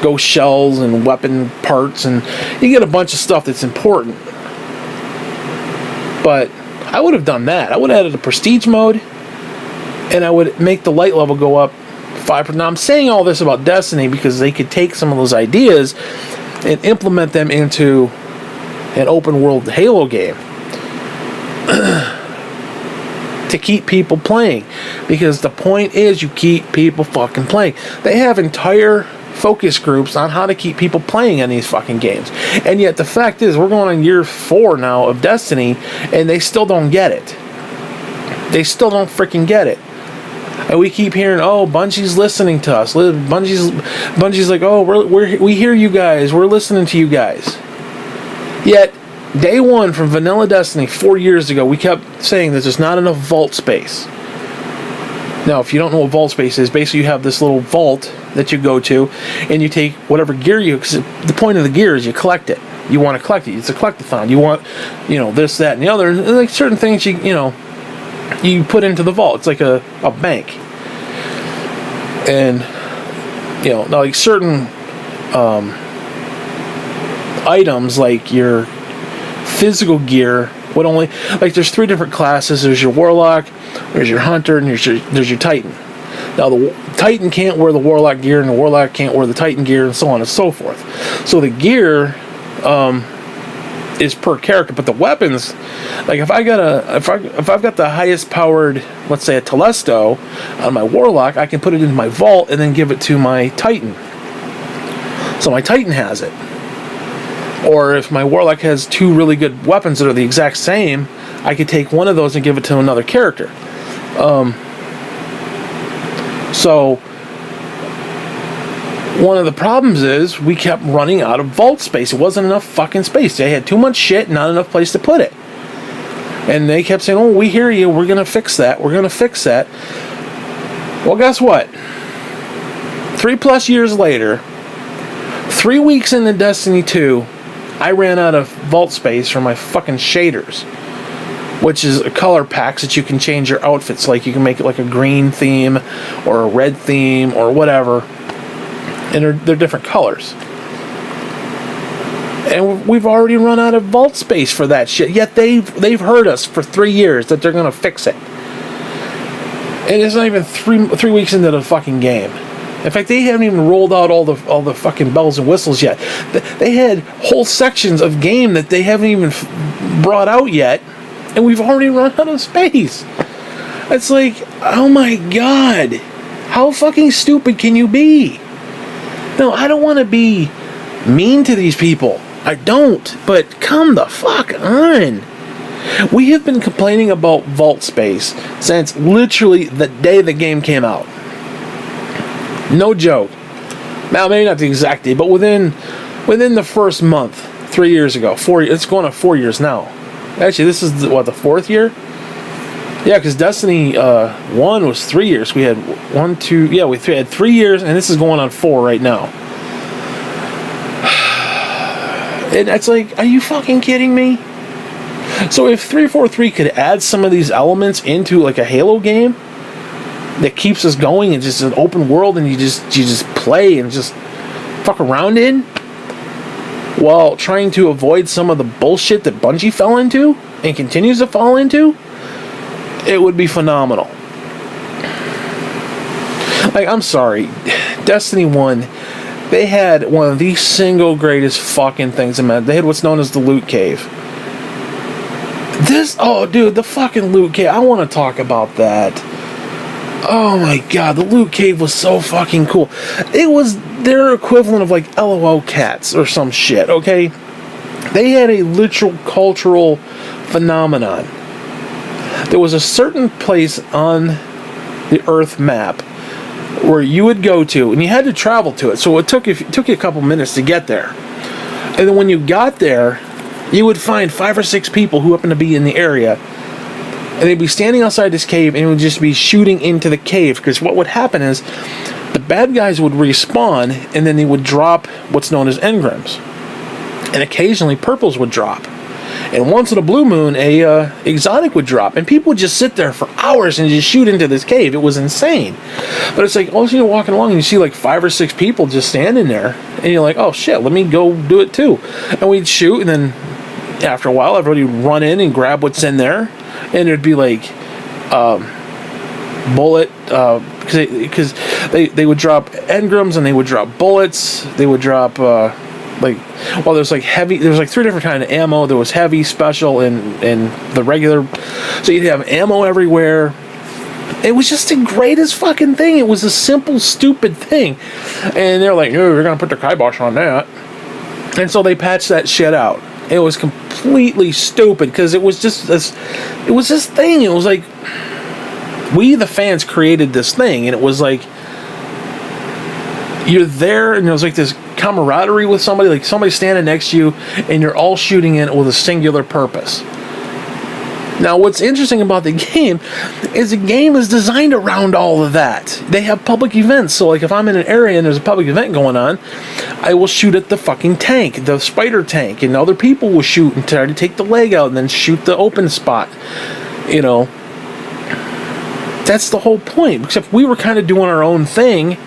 ghost shells and weapon parts, and you get a bunch of stuff that's important. But I would have done that. I would have added a prestige mode, and I would make the light level go up 5%. Now, I'm saying all this about Destiny because they could take some of those ideas and implement them into an open world Halo game to keep people playing, because the point is you keep people fucking playing. They have entire focus groups on how to keep people playing in these fucking games, and yet the fact is we're going on year 4 now of Destiny, and they still don't get it. They still don't freaking get it. And we keep hearing, oh, Bungie's listening to us. Bungie's like, oh, we hear you guys. We're listening to you guys. Yet day one from Vanilla Destiny 4 years ago, we kept saying that there's not enough vault space. Now, if you don't know what vault space is, basically you have this little vault that you go to, and you take whatever gear because the point of the gear is you collect it. You want to collect it. It's a collectathon. You want, this, that, and the other. And like certain things you put into the vault. It's like a bank. And, now like certain items, like your physical gear, would only, like there's 3 different classes. There's your Warlock, there's your Hunter, and there's your Titan. Now the Titan can't wear the Warlock gear, and the Warlock can't wear the Titan gear, and so on and so forth. So the gear is per character, but the weapons, like if I've got the highest powered, let's say a Telesto on my Warlock, I can put it in my vault and then give it to my Titan. So my Titan has it. Or if my Warlock has 2 really good weapons that are the exact same, I could take one of those and give it to another character. So one of the problems is we kept running out of vault space. It wasn't enough fucking space. They had too much shit, not enough place to put it. And they kept saying, oh, we hear you. We're going to fix that. We're going to fix that. Well, guess what? 3+ years later, 3 weeks into Destiny 2, I ran out of vault space for my fucking shaders, which is a color packs that you can change your outfits. Like you can make it like a green theme or a red theme or whatever. And they're different colors. And we've already run out of vault space for that shit. Yet they've heard us for 3 years that they're gonna fix it. And it's not even three weeks into the fucking game. In fact, they haven't even rolled out all the fucking bells and whistles yet. They had whole sections of game that they haven't even brought out yet, and we've already run out of space. It's like, oh my god, how fucking stupid can you be? No, I don't want to be mean to these people. I don't, but come the fuck on. We have been complaining about vault space since literally the day the game came out. No joke. Now, maybe not the exact date, but within the first month, 3 years ago, 4 years, it's going on 4 years now. Actually, this is the 4th year? Yeah, because Destiny 1 was 3 years. We had we had 3 years, and this is going on 4 right now. And it's like, are you fucking kidding me? So if 343 could add some of these elements into like a Halo game that keeps us going and just an open world, and you just play and just fuck around in, while trying to avoid some of the bullshit that Bungie fell into and continues to fall into, it would be phenomenal. Like, I'm sorry, Destiny 1, they had one of the single greatest fucking things in that. They had what's known as the loot cave. The fucking loot cave, I want to talk about that. Oh my god, the loot cave was so fucking cool. It was their equivalent of like LOL cats or some shit, okay? They had a literal cultural phenomenon. There was a certain place on the Earth map where you would go to, and you had to travel to it, so it took you a couple minutes to get there. And then when you got there, you would find 5 or 6 people who happened to be in the area, and they'd be standing outside this cave, and it would just be shooting into the cave, because what would happen is the bad guys would respawn, and then they would drop what's known as engrams, and occasionally purples would drop. And once in a blue moon, a exotic would drop, and people would just sit there for hours and just shoot into this cave. It was insane. But it's like, all of a sudden you're walking along and you see like 5 or 6 people just standing there, and you're like, oh shit, let me go do it too. And we'd shoot, and then after a while, everybody would run in and grab what's in there, and there'd be like bullet, because they would drop engrams, and they would drop bullets, they would drop there's like heavy, there's like 3 different kind of ammo. There was heavy, special, and the regular, so you'd have ammo everywhere. It was just the greatest fucking thing. It was a simple, stupid thing, and they're like, oh, you're gonna put the kibosh on that, and so they patched that shit out. It was completely stupid, because it was just this thing. It was like, we the fans created this thing, and it was like, you're there, and there was like this camaraderie with somebody, like somebody standing next to you, and you're all shooting in with a singular purpose. Now, what's interesting about the game is the game is designed around all of that. They have public events, so like if I'm in an area and there's a public event going on, I will shoot at the fucking tank, the spider tank, and other people will shoot and try to take the leg out and then shoot the open spot. You know, that's the whole point, except we were kind of doing our own thing,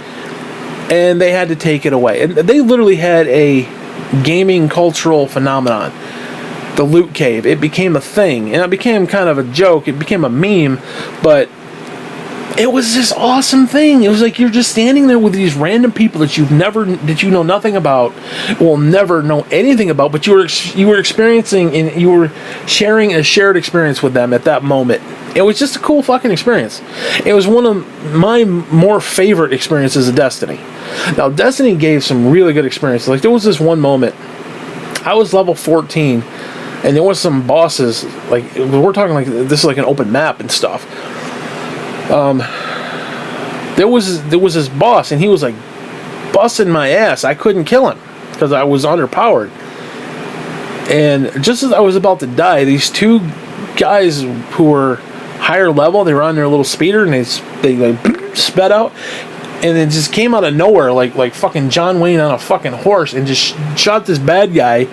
and they had to take it away. And they literally had a gaming cultural phenomenon. The loot cave. It became a thing. And it became kind of a joke. It became a meme. But it was this awesome thing. It was like you're just standing there with these random people that you know nothing about, will never know anything about, but you were experiencing, and you were sharing a shared experience with them at that moment. It was just a cool fucking experience. It was one of my more favorite experiences of Destiny. Now, Destiny gave some really good experiences. Like, there was this one moment, I was level 14, and there was some bosses, like, we're talking like, this is like an open map and stuff. There was this boss, and he was like busting my ass. I couldn't kill him because I was underpowered. And just as I was about to die, these 2 guys who were higher level, they were on their little speeder, and they like sped out, and it just came out of nowhere, like fucking John Wayne on a fucking horse, and just shot this bad guy,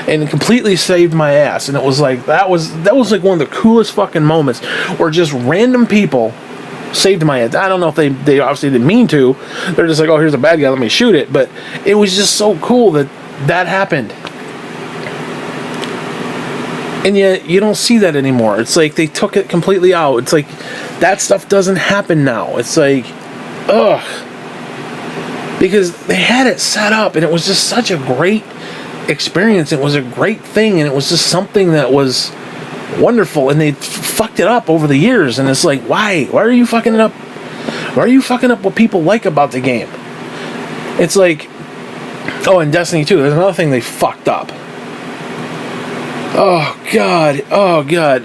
and it completely saved my ass. And it was like, that was like one of the coolest fucking moments, where just random people saved my ass. I don't know if they obviously didn't mean to. They're just like, oh, here's a bad guy, let me shoot it. But it was just so cool that happened. And yet, you don't see that anymore. It's like they took it completely out. It's like, that stuff doesn't happen now. It's like, ugh. Because they had it set up, and it was just such a great experience. It was a great thing, and it was just something that was wonderful, and they fucked it up over the years. And it's like, why are you fucking it up? Why are you fucking up what people like about the game? It's like, oh, and Destiny 2, there's another thing they fucked up. Oh god.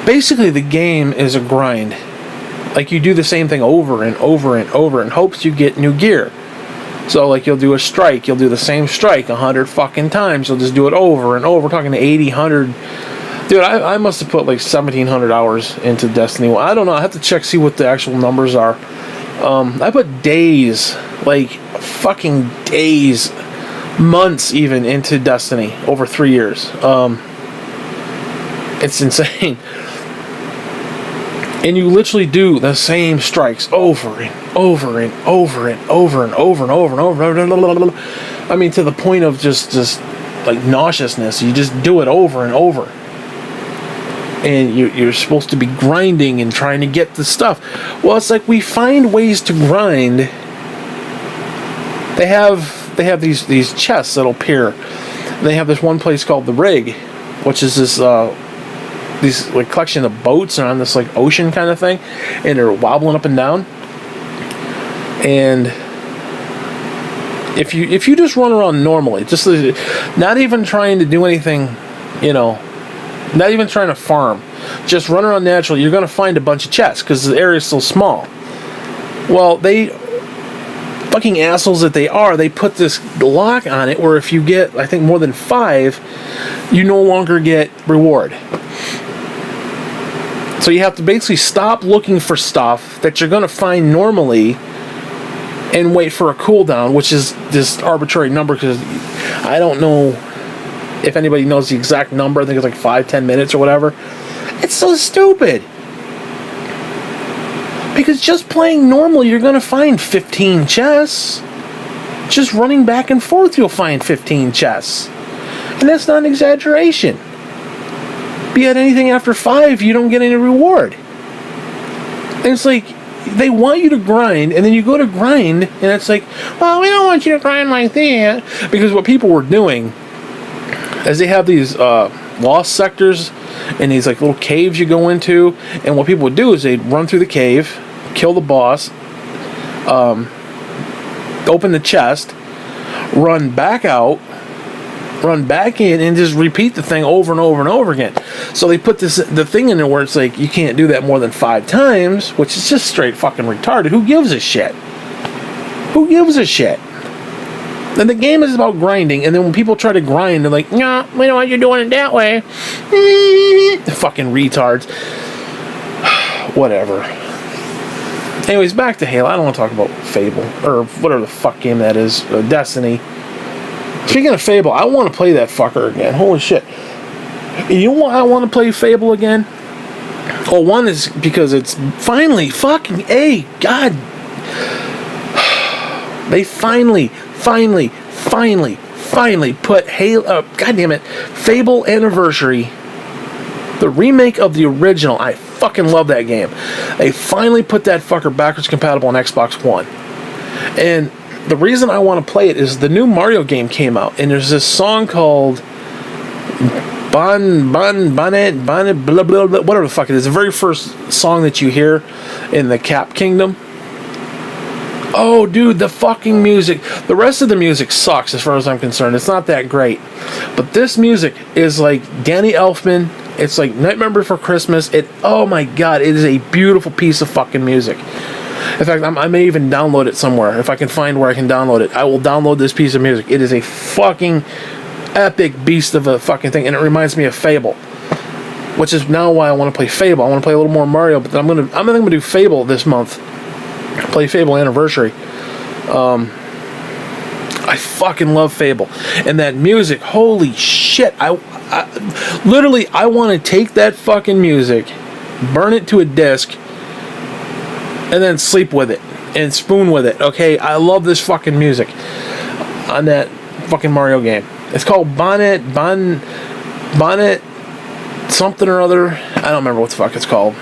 Basically, the game is a grind. Like, you do the same thing over and over and over in hopes you get new gear. So, like, you'll do a strike, you'll do the same strike 100 fucking times. You'll just do it over and over. We're talking to 80, 100. Dude, I must have put like 1,700 hours into Destiny 1. I don't know. I have to check, see what the actual numbers are. I put days, like fucking days, months even, into Destiny over 3 years. It's insane. And you literally do the same strikes over and over and over and over and over and over and over. I mean, to the point of just like nauseousness. You just do it over and over. And you're supposed to be grinding and trying to get the stuff. Well, it's like we find ways to grind. They have these chests that'll appear. They have this one place called the Rig, which is this these like collection of boats are on this like ocean kind of thing, and they're wobbling up and down. And if you just run around normally, just not even trying to do anything, you know, not even trying to farm, just run around naturally, you're going to find a bunch of chests because the area is so small. Well, they fucking assholes that they are, they put this lock on it where if you get, I think, more than 5, you no longer get reward. So you have to basically stop looking for stuff that you're going to find normally and wait for a cooldown, which is this arbitrary number, because I don't know if anybody knows the exact number. I think it's like 5-10 minutes or whatever. It's so stupid. Because just playing normal, you're going to find 15 chests. Just running back and forth, you'll find 15 chests. And that's not an exaggeration. But yet anything after 5, you don't get any reward. And it's like, they want you to grind, and then you go to grind, and it's like, well, we don't want you to grind like that. Because what people were doing is they have these lost sectors and these like little caves you go into, and what people would do is they'd run through the cave, kill the boss, open the chest, run back out, run back in, and just repeat the thing over and over and over again. So they put the thing in there where it's like you can't do that more than 5 times, which is just straight fucking retarded. Who gives a shit? Who gives a shit? And the game is about grinding, and then when people try to grind, they're like, nah, we don't want you doing it that way. Fucking retards. Whatever. Anyways, back to Halo. I don't want to talk about Fable, or whatever the fuck game that is. Destiny. Speaking of Fable, I want to play that fucker again. Holy shit. You know why I want to play Fable again? Well, one is because it's finally fucking God. They finally put Halo, goddammit, Fable Anniversary, the remake of the original. I fucking love that game. They finally put that fucker backwards compatible on Xbox One. And the reason I want to play it is the new Mario game came out, and there's this song called Bonnet, blah, blah, blah, whatever the fuck it is. The very first song that you hear in the Cap Kingdom. Oh, dude, the fucking music. The rest of the music sucks as far as I'm concerned. It's not that great. But this music is like Danny Elfman. It's like Nightmare Before Christmas. Oh my god, it is a beautiful piece of fucking music. In fact, I may even download it somewhere. If I can find where I can download it, I will download this piece of music. It is a fucking epic beast of a fucking thing. And it reminds me of Fable. Which is now why I want to play Fable. I want to play a little more Mario, but I'm gonna do Fable this month. Play Fable Anniversary. I fucking love Fable, and that music. Holy shit! I literally want to take that fucking music, burn it to a disc, and then sleep with it and spoon with it. Okay, I love this fucking music on that fucking Mario game. It's called Bonnet something or other. I don't remember what the fuck it's called.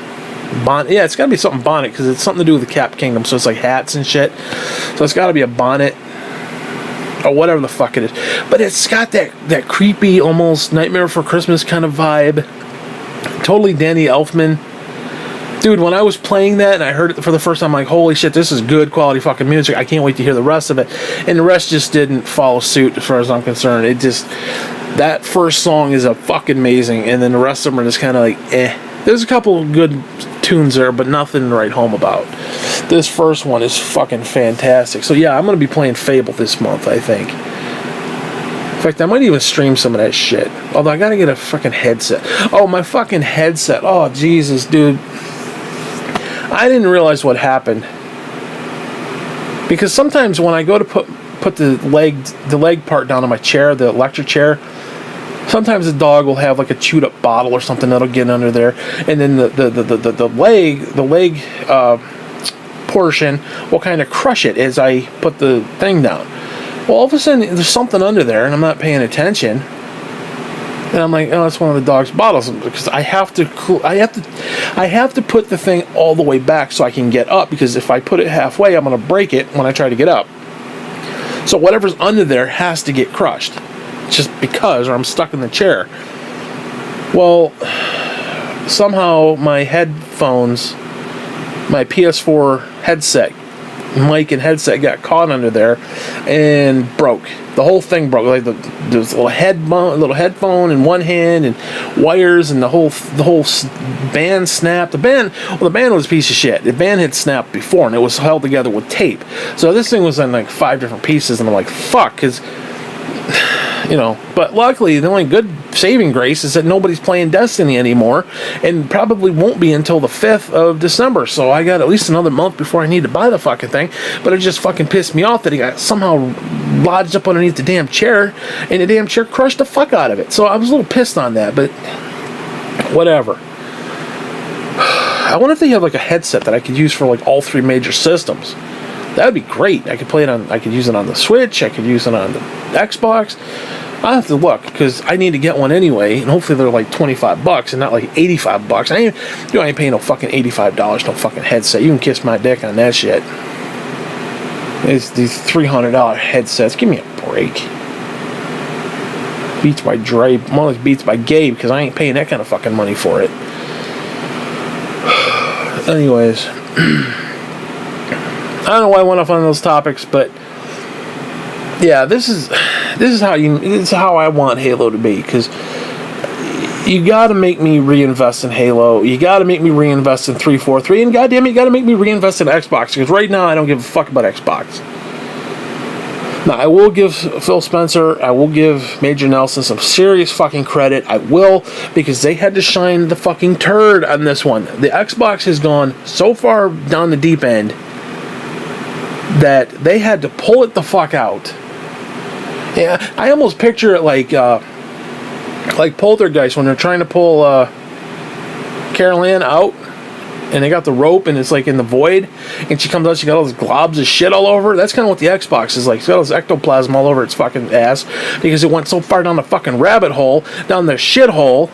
Yeah, it's got to be something Bonnet, because it's something to do with the Cap Kingdom, so it's like hats and shit. So it's got to be a bonnet or whatever the fuck it is. But it's got that creepy, almost Nightmare Before Christmas kind of vibe. Totally Danny Elfman. Dude, when I was playing that and I heard it for the first time, I'm like, holy shit, this is good quality fucking music. I can't wait to hear the rest of it. And the rest just didn't follow suit as far as I'm concerned. That first song is a fucking amazing, and then the rest of them are just kind of like, eh. There's a couple of good tunes there, but nothing to write home about. This first one is fucking fantastic. So yeah, I'm going to be playing Fable this month, I think. In fact, I might even stream some of that shit. Although I got to get a fucking headset. Oh, my fucking headset. Oh, Jesus, dude. I didn't realize what happened. Because sometimes when I go to put the leg part down on my chair, the electric chair, sometimes the dog will have like a chewed up bottle or something that'll get under there, and then the leg portion will kind of crush it as I put the thing down. Well, all of a sudden there's something under there, and I'm not paying attention, and I'm like, oh, that's one of the dog's bottles, because I have to put the thing all the way back so I can get up, because if I put it halfway, I'm gonna break it when I try to get up. So whatever's under there has to get crushed. Just because, or I'm stuck in the chair. Well, somehow my headphones, my PS4 headset mic and headset got caught under there and broke. The whole thing broke. Like there's a little headphone in one hand and wires, and the whole band snapped. The band was a piece of shit. The band had snapped before, and it was held together with tape. So this thing was in like 5 different pieces, and I'm like, fuck, because but luckily the only good saving grace is that nobody's playing Destiny anymore, and probably won't be until the 5th of December, so I got at least another month before I need to buy the fucking thing. But it just fucking pissed me off that he got somehow lodged up underneath the damn chair, and the damn chair crushed the fuck out of it. So I was a little pissed on that, but whatever. I wonder if they have like a headset that I could use for like all 3 major systems. That would be great. I could use it on the Switch, I could use it on the Xbox. I'll have to look, because I need to get one anyway, and hopefully they're like $25 and not like $85. I ain't paying no fucking $85 no fucking headset. You can kiss my dick on that shit. It's these $300 headsets. Give me a break. Beats by Dre, more like Beats by Gabe, because I ain't paying that kind of fucking money for it. Anyways, I don't know why I went off on those topics, but yeah, this is how I want Halo to be, because you got to make me reinvest in Halo. You got to make me reinvest in 343, and goddamn it, you got to make me reinvest in Xbox, because right now I don't give a fuck about Xbox. Now, I will give Phil Spencer, I will give Major Nelson some serious fucking credit. I will, because they had to shine the fucking turd on this one. The Xbox has gone so far down the deep end that they had to pull it the fuck out. Yeah, I almost picture it like Poltergeist when they're trying to pull Carol Ann out, and they got the rope, and it's like in the void, and she comes out, she got all those globs of shit all over. That's kind of what the Xbox is like. It's got all this ectoplasm all over its fucking ass, because it went so far down the fucking rabbit hole, down the shit hole,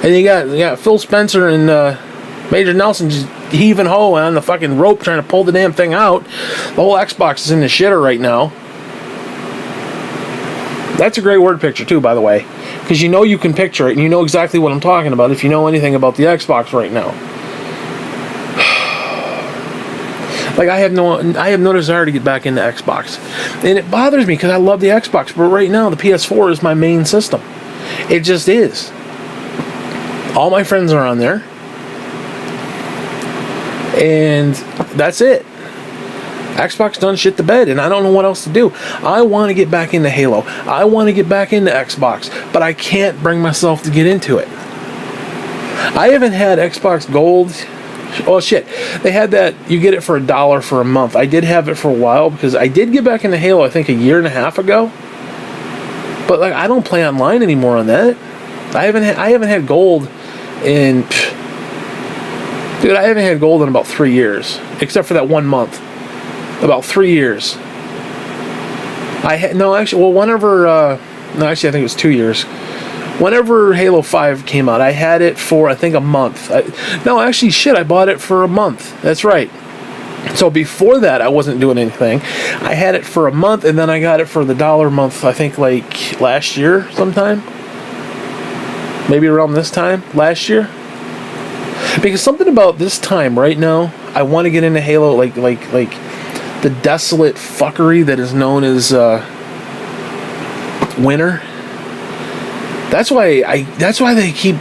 and you got Phil Spencer and Major Nelson just heaving ho on the fucking rope trying to pull the damn thing out. The whole Xbox is in the shitter right now. That's a great word picture too, by the way, because you can picture it, and you know exactly what I'm talking about if you know anything about the Xbox right now. Like, I have no desire to get back into Xbox, and it bothers me because I love the Xbox, but right now the PS4 is my main system. It just is. All my friends are on there, and that's it. Xbox done shit the bed, and I don't know what else to do. I want to get back into Halo. I want to get back into Xbox, but I can't bring myself to get into it. I haven't had Xbox Gold. Oh shit, they had that, you get it for $1 for a month. I did have it for a while, because I did get back into Halo, I think 1.5 years ago. But like, I don't play online anymore on that. I haven't had Gold in... Dude, I haven't had Gold in about 3 years. Except for that 1 month. About 3 years. Whenever... I think it was 2 years. Whenever Halo 5 came out, I had it for, I think, a month. I bought it for a month. That's right. So before that, I wasn't doing anything. I had it for a month, and then I got it for the $1 a month, I think, like, last year sometime. Maybe around this time, last year. Because something about this time right now, I want to get into Halo, like the desolate fuckery that is known as winter. That's why they keep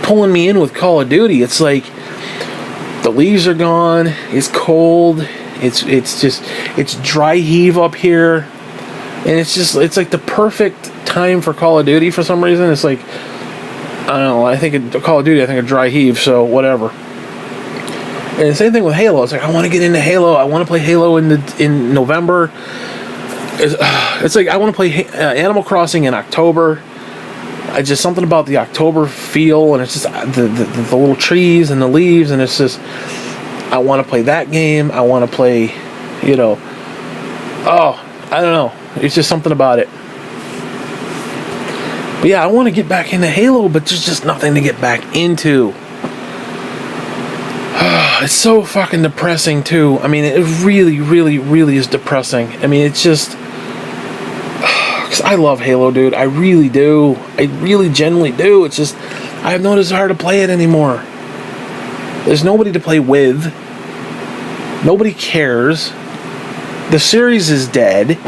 pulling me in with Call of Duty. It's like the leaves are gone, it's cold, it's dry heave up here, and it's like the perfect time for Call of Duty for some reason. It's like, I don't know, I think Call of Duty, I think a dry heave, so whatever. And the same thing with Halo. It's like, I want to get into Halo. I want to play Halo in November. It's like, I want to play Animal Crossing in October. Just something about the October feel, and it's just the little trees and the leaves, and it's just, I want to play that game. I want to play, I don't know. It's just something about it. But yeah, I want to get back into Halo, but there's just nothing to get back into. It's so fucking depressing too. I mean, it really, really, really is depressing. I mean, it's just... Because I love Halo, dude. I really do. I really genuinely do. It's just, I have no desire to play it anymore. There's nobody to play with. Nobody cares. The series is dead.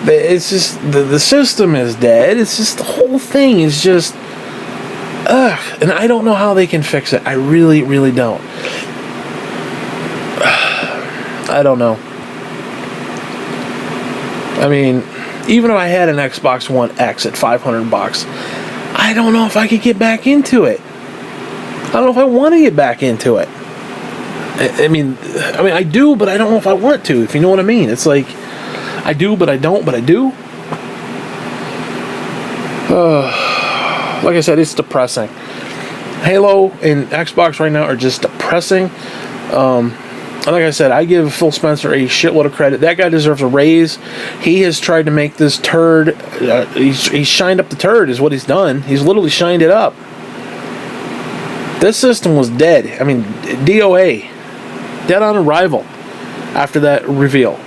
It's just the system is dead. It's just the whole thing is just and I don't know how they can fix it. I really, really don't. I don't know. I mean, even if I had an Xbox One X at $500, I don't know if I could get back into it. I don't know if I want to get back into it. I mean, I do, but I don't know if I want to, if you know what I mean. It's like, I do, but I don't, but I do. Like I said, it's depressing. Halo and Xbox right now are just depressing. Like I said, I give Phil Spencer a shitload of credit. That guy deserves a raise. He has tried to make this turd. He's shined up the turd, is what he's done. He's literally shined it up. This system was dead. I mean, DOA, dead on arrival after that reveal.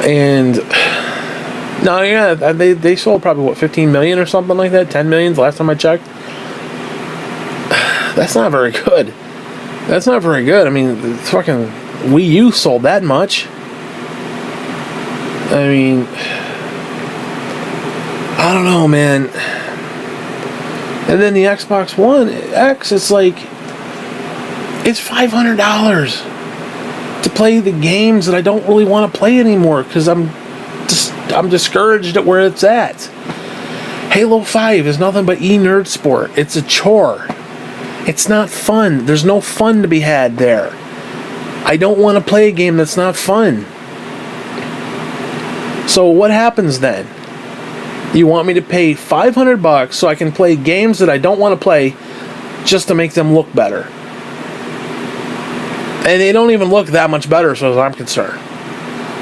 And now, yeah, they sold probably what, 15 million or something like that, 10 million last time I checked. That's not very good. That's not very good. I mean, the fucking Wii U sold that much. I mean, I don't know, man. And then the Xbox One X, it's like, it's $500 to play the games that I don't really want to play anymore because I'm discouraged at where it's at. Halo 5 is nothing but e-nerd sport. It's a chore. It's not fun. There's no fun to be had there. I don't want to play a game that's not fun. So what happens then? You want me to pay $500 so I can play games that I don't want to play just to make them look better. And they don't even look that much better as far as I'm concerned.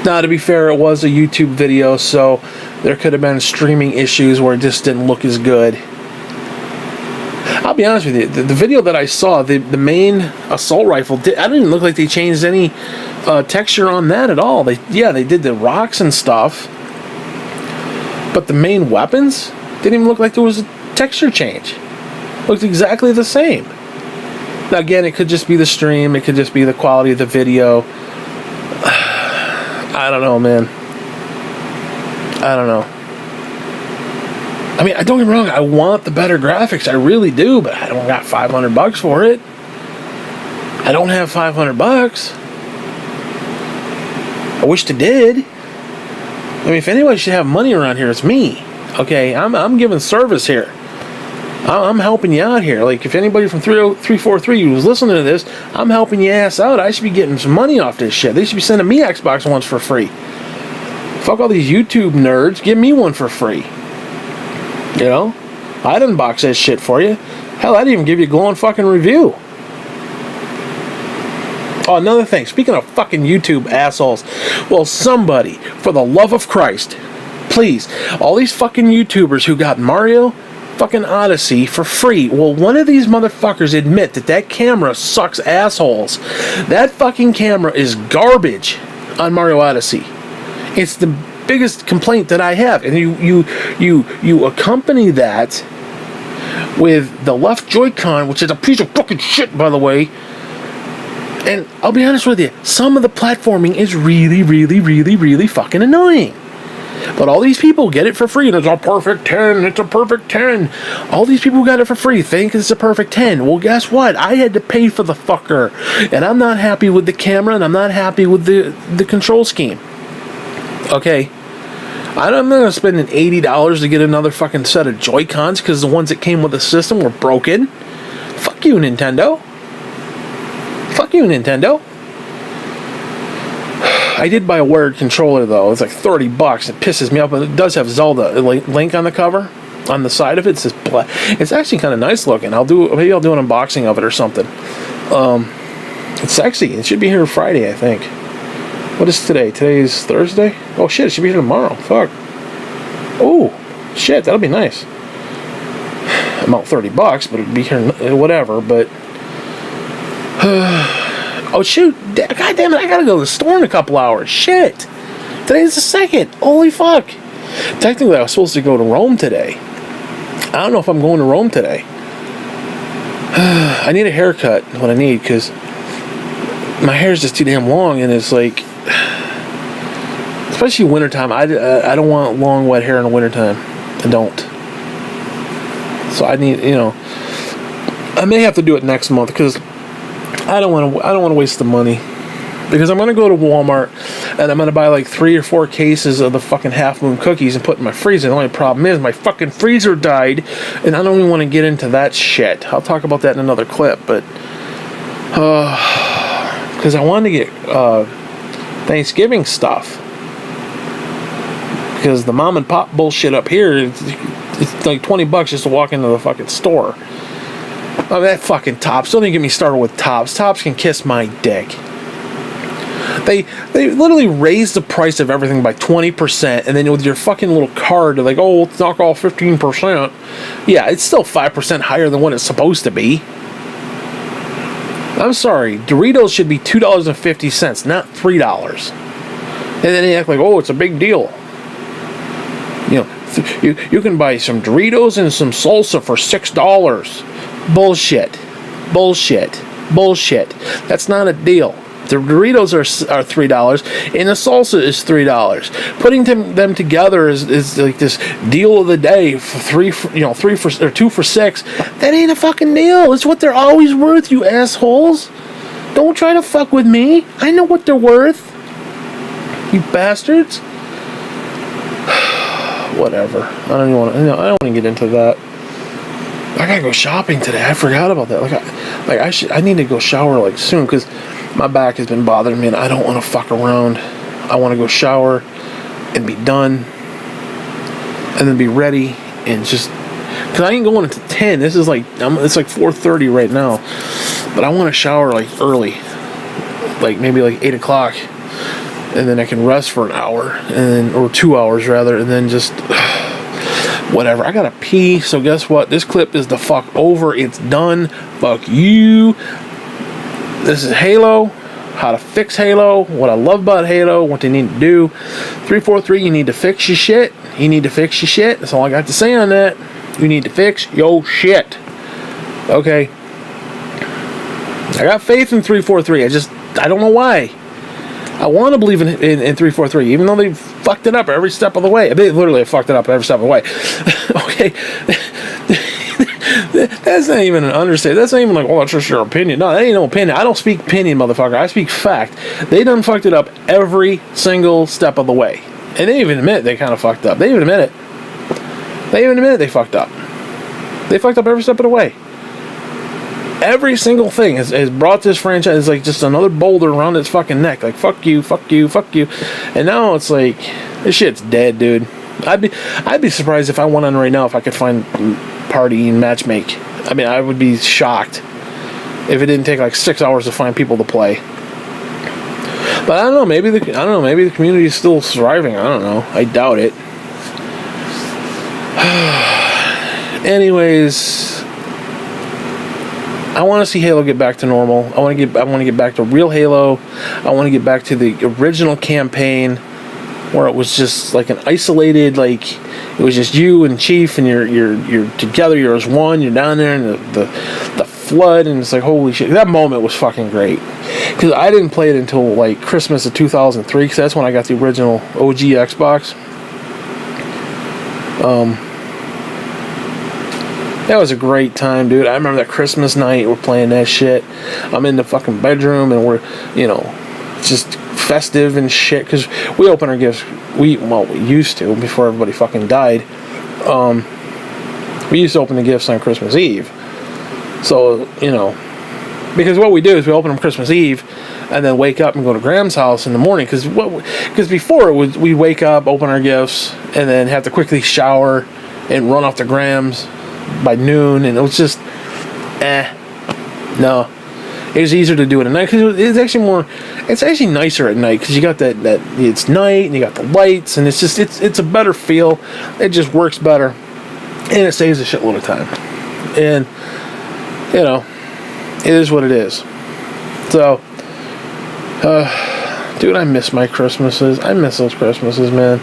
Now, to be fair, it was a YouTube video, so there could have been streaming issues where it just didn't look as good. I'll be honest with you, the video that I saw, the main assault rifle, I didn't even look like they changed any texture on that at all. They did the rocks and stuff, but the main weapons didn't even look like there was a texture change. It looked exactly the same. Now again, it could just be the stream, it could just be the quality of the video. I don't know, man. I don't know. I mean, don't get me wrong, I want the better graphics, I really do, but I don't got $500 for it. I don't have $500. I wish I did. I mean, if anybody should have money around here, it's me. Okay, I'm giving service here. I'm helping you out here. Like, if anybody from 30343 who's listening to this, I'm helping your ass out. I should be getting some money off this shit. They should be sending me Xbox Ones for free. Fuck all these YouTube nerds. Give me one for free. You know? I'd unbox that shit for you. Hell, I'd even give you a glowing fucking review. Oh, another thing. Speaking of fucking YouTube assholes. Well, somebody, for the love of Christ, please, all these fucking YouTubers who got Mario fucking Odyssey for free. Well, one of these motherfuckers admit that camera sucks assholes. That fucking camera is garbage on Mario Odyssey. It's the biggest complaint that I have. And you accompany that with the left Joy-Con, which is a piece of fucking shit, by the way. And I'll be honest with you, some of the platforming is really, really, really, really fucking annoying. But all these people get it for free, and it's a perfect 10, it's a perfect 10. All these people who got it for free think it's a perfect 10. Well, guess what? I had to pay for the fucker. And I'm not happy with the camera, and I'm not happy with the control scheme. Okay? I'm not going to spend $80 to get another fucking set of Joy-Cons, because the ones that came with the system were broken. Fuck you, Nintendo. Fuck you, Nintendo. I did buy a wired controller, though. It's like $30. It pisses me off, but it does have Zelda Link on the cover. On the side of it, it says black. It's actually kind of nice looking. Maybe I'll do an unboxing of it or something. It's sexy. It should be here Friday, I think. What is today? Today's Thursday? Oh shit, it should be here tomorrow. Fuck. Oh shit, that'll be nice. I'm out $30, but it'd be here whatever. But oh shoot! God damn it! I gotta go to the store in a couple hours. Shit! Today's the 2nd. Holy fuck! Technically, I was supposed to go to Rome today. I don't know if I'm going to Rome today. I need a haircut. What I need, because my hair's just too damn long, and it's like especially wintertime. I don't want long wet hair in the wintertime. I don't. So I need, I may have to do it next month because I don't want to waste the money. Because I'm going to go to Walmart and I'm going to buy like 3 or 4 cases of the fucking Half Moon cookies and put in my freezer. The only problem is my fucking freezer died and I don't even want to get into that shit. I'll talk about that in another clip, but because I wanted to get Thanksgiving stuff. Because the mom and pop bullshit up here, it's like $20 just to walk into the fucking store. Oh, that fucking Tops. Don't even get me started with Tops. Tops can kiss my dick. They literally raise the price of everything by 20%, and then with your fucking little card, they're like, oh, let's knock off 15%. Yeah, it's still 5% higher than what it's supposed to be. I'm sorry, Doritos should be $2.50, not $3. And then they act like, oh, it's a big deal. You can buy some Doritos and some salsa for $6. Bullshit. That's not a deal. The Doritos are $3, and the salsa is $3. Putting them together is like this deal of the day for 2 for $6. That ain't a fucking deal. It's what they're always worth, you assholes. Don't try to fuck with me. I know what they're worth. You bastards. Whatever. I don't want to get into that. I gotta go shopping today. I forgot about that. I need to go shower like soon because my back has been bothering me and I don't want to fuck around. I want to go shower and be done and then be ready and just because I ain't going until 10. This is it's like 4:30 right now, but I want to shower like early, like maybe like 8 o'clock, and then I can rest for an hour or 2 hours rather, and then just whatever. I gotta pee, so guess what? This clip is the fuck over. It's done. Fuck you. This is Halo. How to fix Halo. What I love about Halo. What they need to do. 343. You need to fix your shit. That's all I got to say on that. You need to fix your shit. Okay. I got faith in 343. I don't know why. I want to believe in 343, even though they fucked it up every step of the way. They literally fucked it up every step of the way. Okay. That's not even an understatement. That's not even like, oh, that's just your opinion. No, that ain't no opinion. I don't speak opinion, motherfucker. I speak fact. They done fucked it up every single step of the way. And they even admit they kind of fucked up. They even admit it. They fucked up. They fucked up every step of the way. Every single thing has brought this franchise like just another boulder around its fucking neck. Like, fuck you. And now it's like, this shit's dead, dude. I'd be surprised if I went on right now if I could find party and matchmake. I mean, I would be shocked if it didn't take like 6 hours to find people to play. But I don't know. Maybe the community is still surviving. I don't know. I doubt it. Anyways, I want to see Halo get back to normal. I want to get back to real Halo. I want to get back to the original campaign where it was just like an isolated, like it was just you and Chief and you're together. You're as one. You're down there in the flood, and it's like, holy shit. That moment was fucking great because I didn't play it until like Christmas of 2003 because that's when I got the original OG Xbox. That was a great time, dude. I remember that Christmas night, we're playing that shit. I'm in the fucking bedroom, and we're, just festive and shit, because we open our gifts, we used to, before everybody fucking died. We used to open the gifts on Christmas Eve. So, because what we do is we open them Christmas Eve, and then wake up and go to Graham's house in the morning, because before it was, we'd wake up, open our gifts, and then have to quickly shower and run off to Graham's by noon, and it was just no, it was easier to do it at night because it's actually nicer at night because you got that it's night and you got the lights, and it's a better feel. It just works better, and it saves a shitload of time, and it is what it is. So dude, I miss my Christmases. I miss those Christmases, man.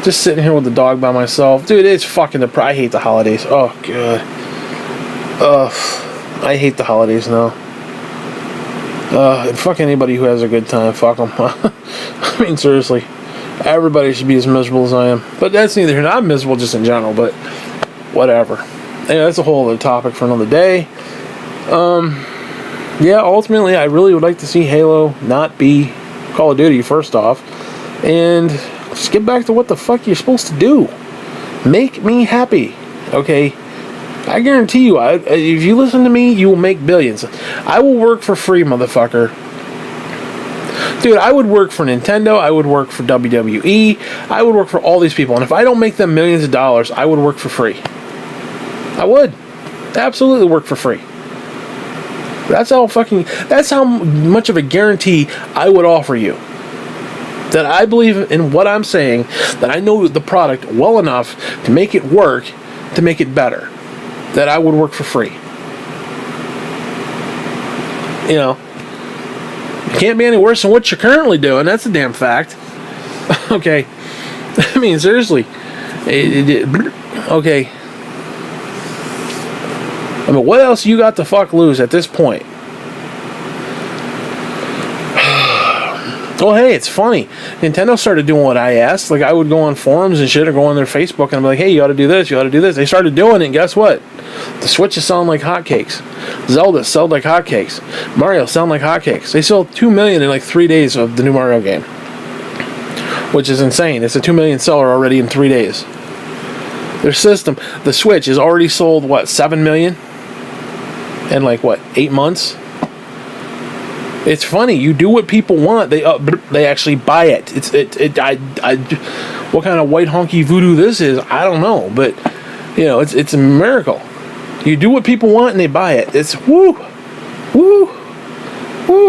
Just sitting here with the dog by myself. Dude, it's fucking I hate the holidays. Oh, God. I hate the holidays now. And fuck anybody who has a good time. Fuck them. I mean, seriously. Everybody should be as miserable as I am. But that's neither here. I'm miserable just in general, but whatever. Anyway, that's a whole other topic for another day. Yeah, ultimately, I really would like to see Halo not be Call of Duty, first off. And just get back to what the fuck you're supposed to do. Make me happy. Okay? I guarantee you, if you listen to me, you will make billions. I will work for free, motherfucker. Dude, I would work for Nintendo, I would work for WWE, I would work for all these people. And if I don't make them millions of dollars, I would work for free. I would. Absolutely work for free. That's how much of a guarantee I would offer you. That I believe in what I'm saying, that I know the product well enough to make it work, to make it better. That I would work for free. You know, you can't be any worse than what you're currently doing. That's a damn fact. Okay. I mean, seriously. Okay. I mean, what else you got to fuck lose at this point? Well, hey, it's funny. Nintendo started doing what I asked. Like, I would go on forums and shit, or go on their Facebook and be like, hey, you ought to do this, you ought to do this. They started doing it, and guess what? The Switch is selling like hotcakes. Zelda sold like hotcakes. Mario selling like hotcakes. They sold 2 million in like 3 days of the new Mario game. Which is insane. It's a 2 million seller already in 3 days. Their system, the Switch, has already sold, what, 7 million? In like, what, 8 months? It's funny. You do what people want, they actually buy it. What kind of white honky voodoo this is, I don't know, but you know, it's a miracle. You do what people want and they buy it. It's woo. I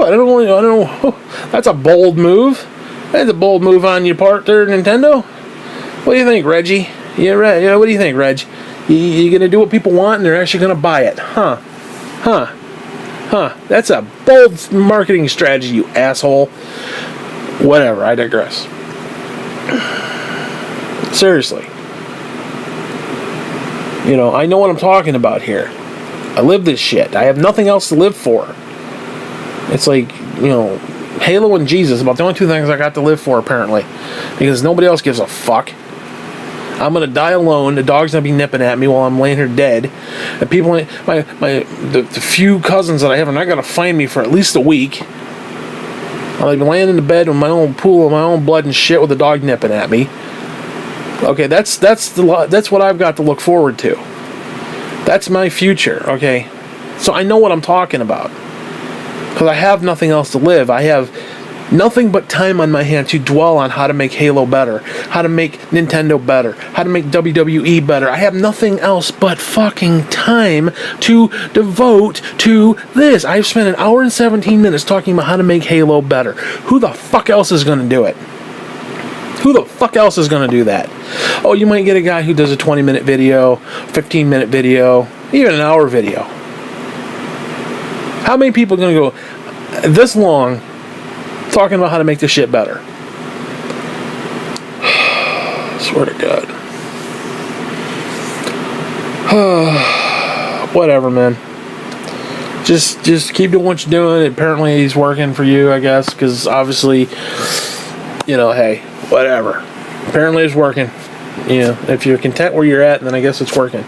don't know. That's a bold move. That's a bold move on your part there, Nintendo. What do you think, Reggie? Yeah, right. Yeah, what do you think, Reg? You gonna do what people want and they're actually gonna buy it, huh? That's a bold marketing strategy, you asshole. Whatever, I digress. Seriously. You know, I know what I'm talking about here. I live this shit. I have nothing else to live for. It's like, you know, Halo and Jesus, about the only two things I got to live for, apparently. Because nobody else gives a fuck. I'm gonna die alone. The dog's gonna be nipping at me while I'm laying here dead. And people, the few cousins that I have are not gonna find me for at least a week. I'll be laying in the bed with my own pool of my own blood and shit with the dog nipping at me. Okay, that's what I've got to look forward to. That's my future. Okay, so I know what I'm talking about because I have nothing else to live. I have nothing but time on my hands to dwell on how to make Halo better, how to make Nintendo better, how to make WWE better. I have nothing else but fucking time to devote to this. I've spent an hour and 17 minutes talking about how to make Halo better. Who the fuck else is going to do it? Who the fuck else is going to do that? Oh, you might get a guy who does a 20-minute video, 15-minute video, even an hour video. How many people are going to go this long talking about how to make this shit better? Swear to God. Whatever, man. Just keep doing what you're doing. Apparently he's working for you, I guess, because obviously, you know, hey, whatever. Apparently it's working. You know, if you're content where you're at, then I guess it's working.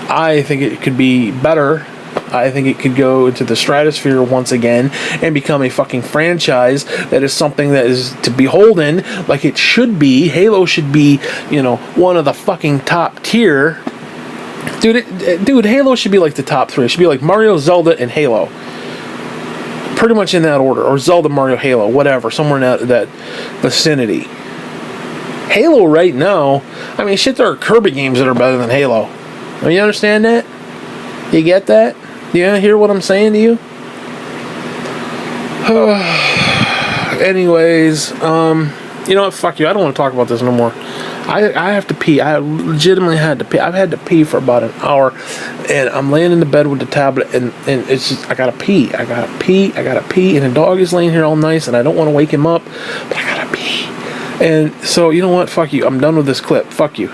I think it could be better. I think it could go into the stratosphere once again and become a fucking franchise that is something that is to beholden like it should be. Halo should be, you know, one of the fucking top tier. Dude, Halo should be like the top three. It should be like Mario, Zelda, and Halo. Pretty much in that order. Or Zelda, Mario, Halo, whatever. Somewhere in that vicinity. Halo right now, I mean, shit, there are Kirby games that are better than Halo. I mean, you understand that? You get that? You hear what I'm saying to you? Anyways, you know what? Fuck you. I don't want to talk about this no more. I have to pee. I legitimately had to pee. I've had to pee for about an hour, and I'm laying in the bed with the tablet, and it's just, I gotta pee, and the dog is laying here all nice, and I don't want to wake him up, but I gotta pee. And so, you know what? Fuck you. I'm done with this clip. Fuck you.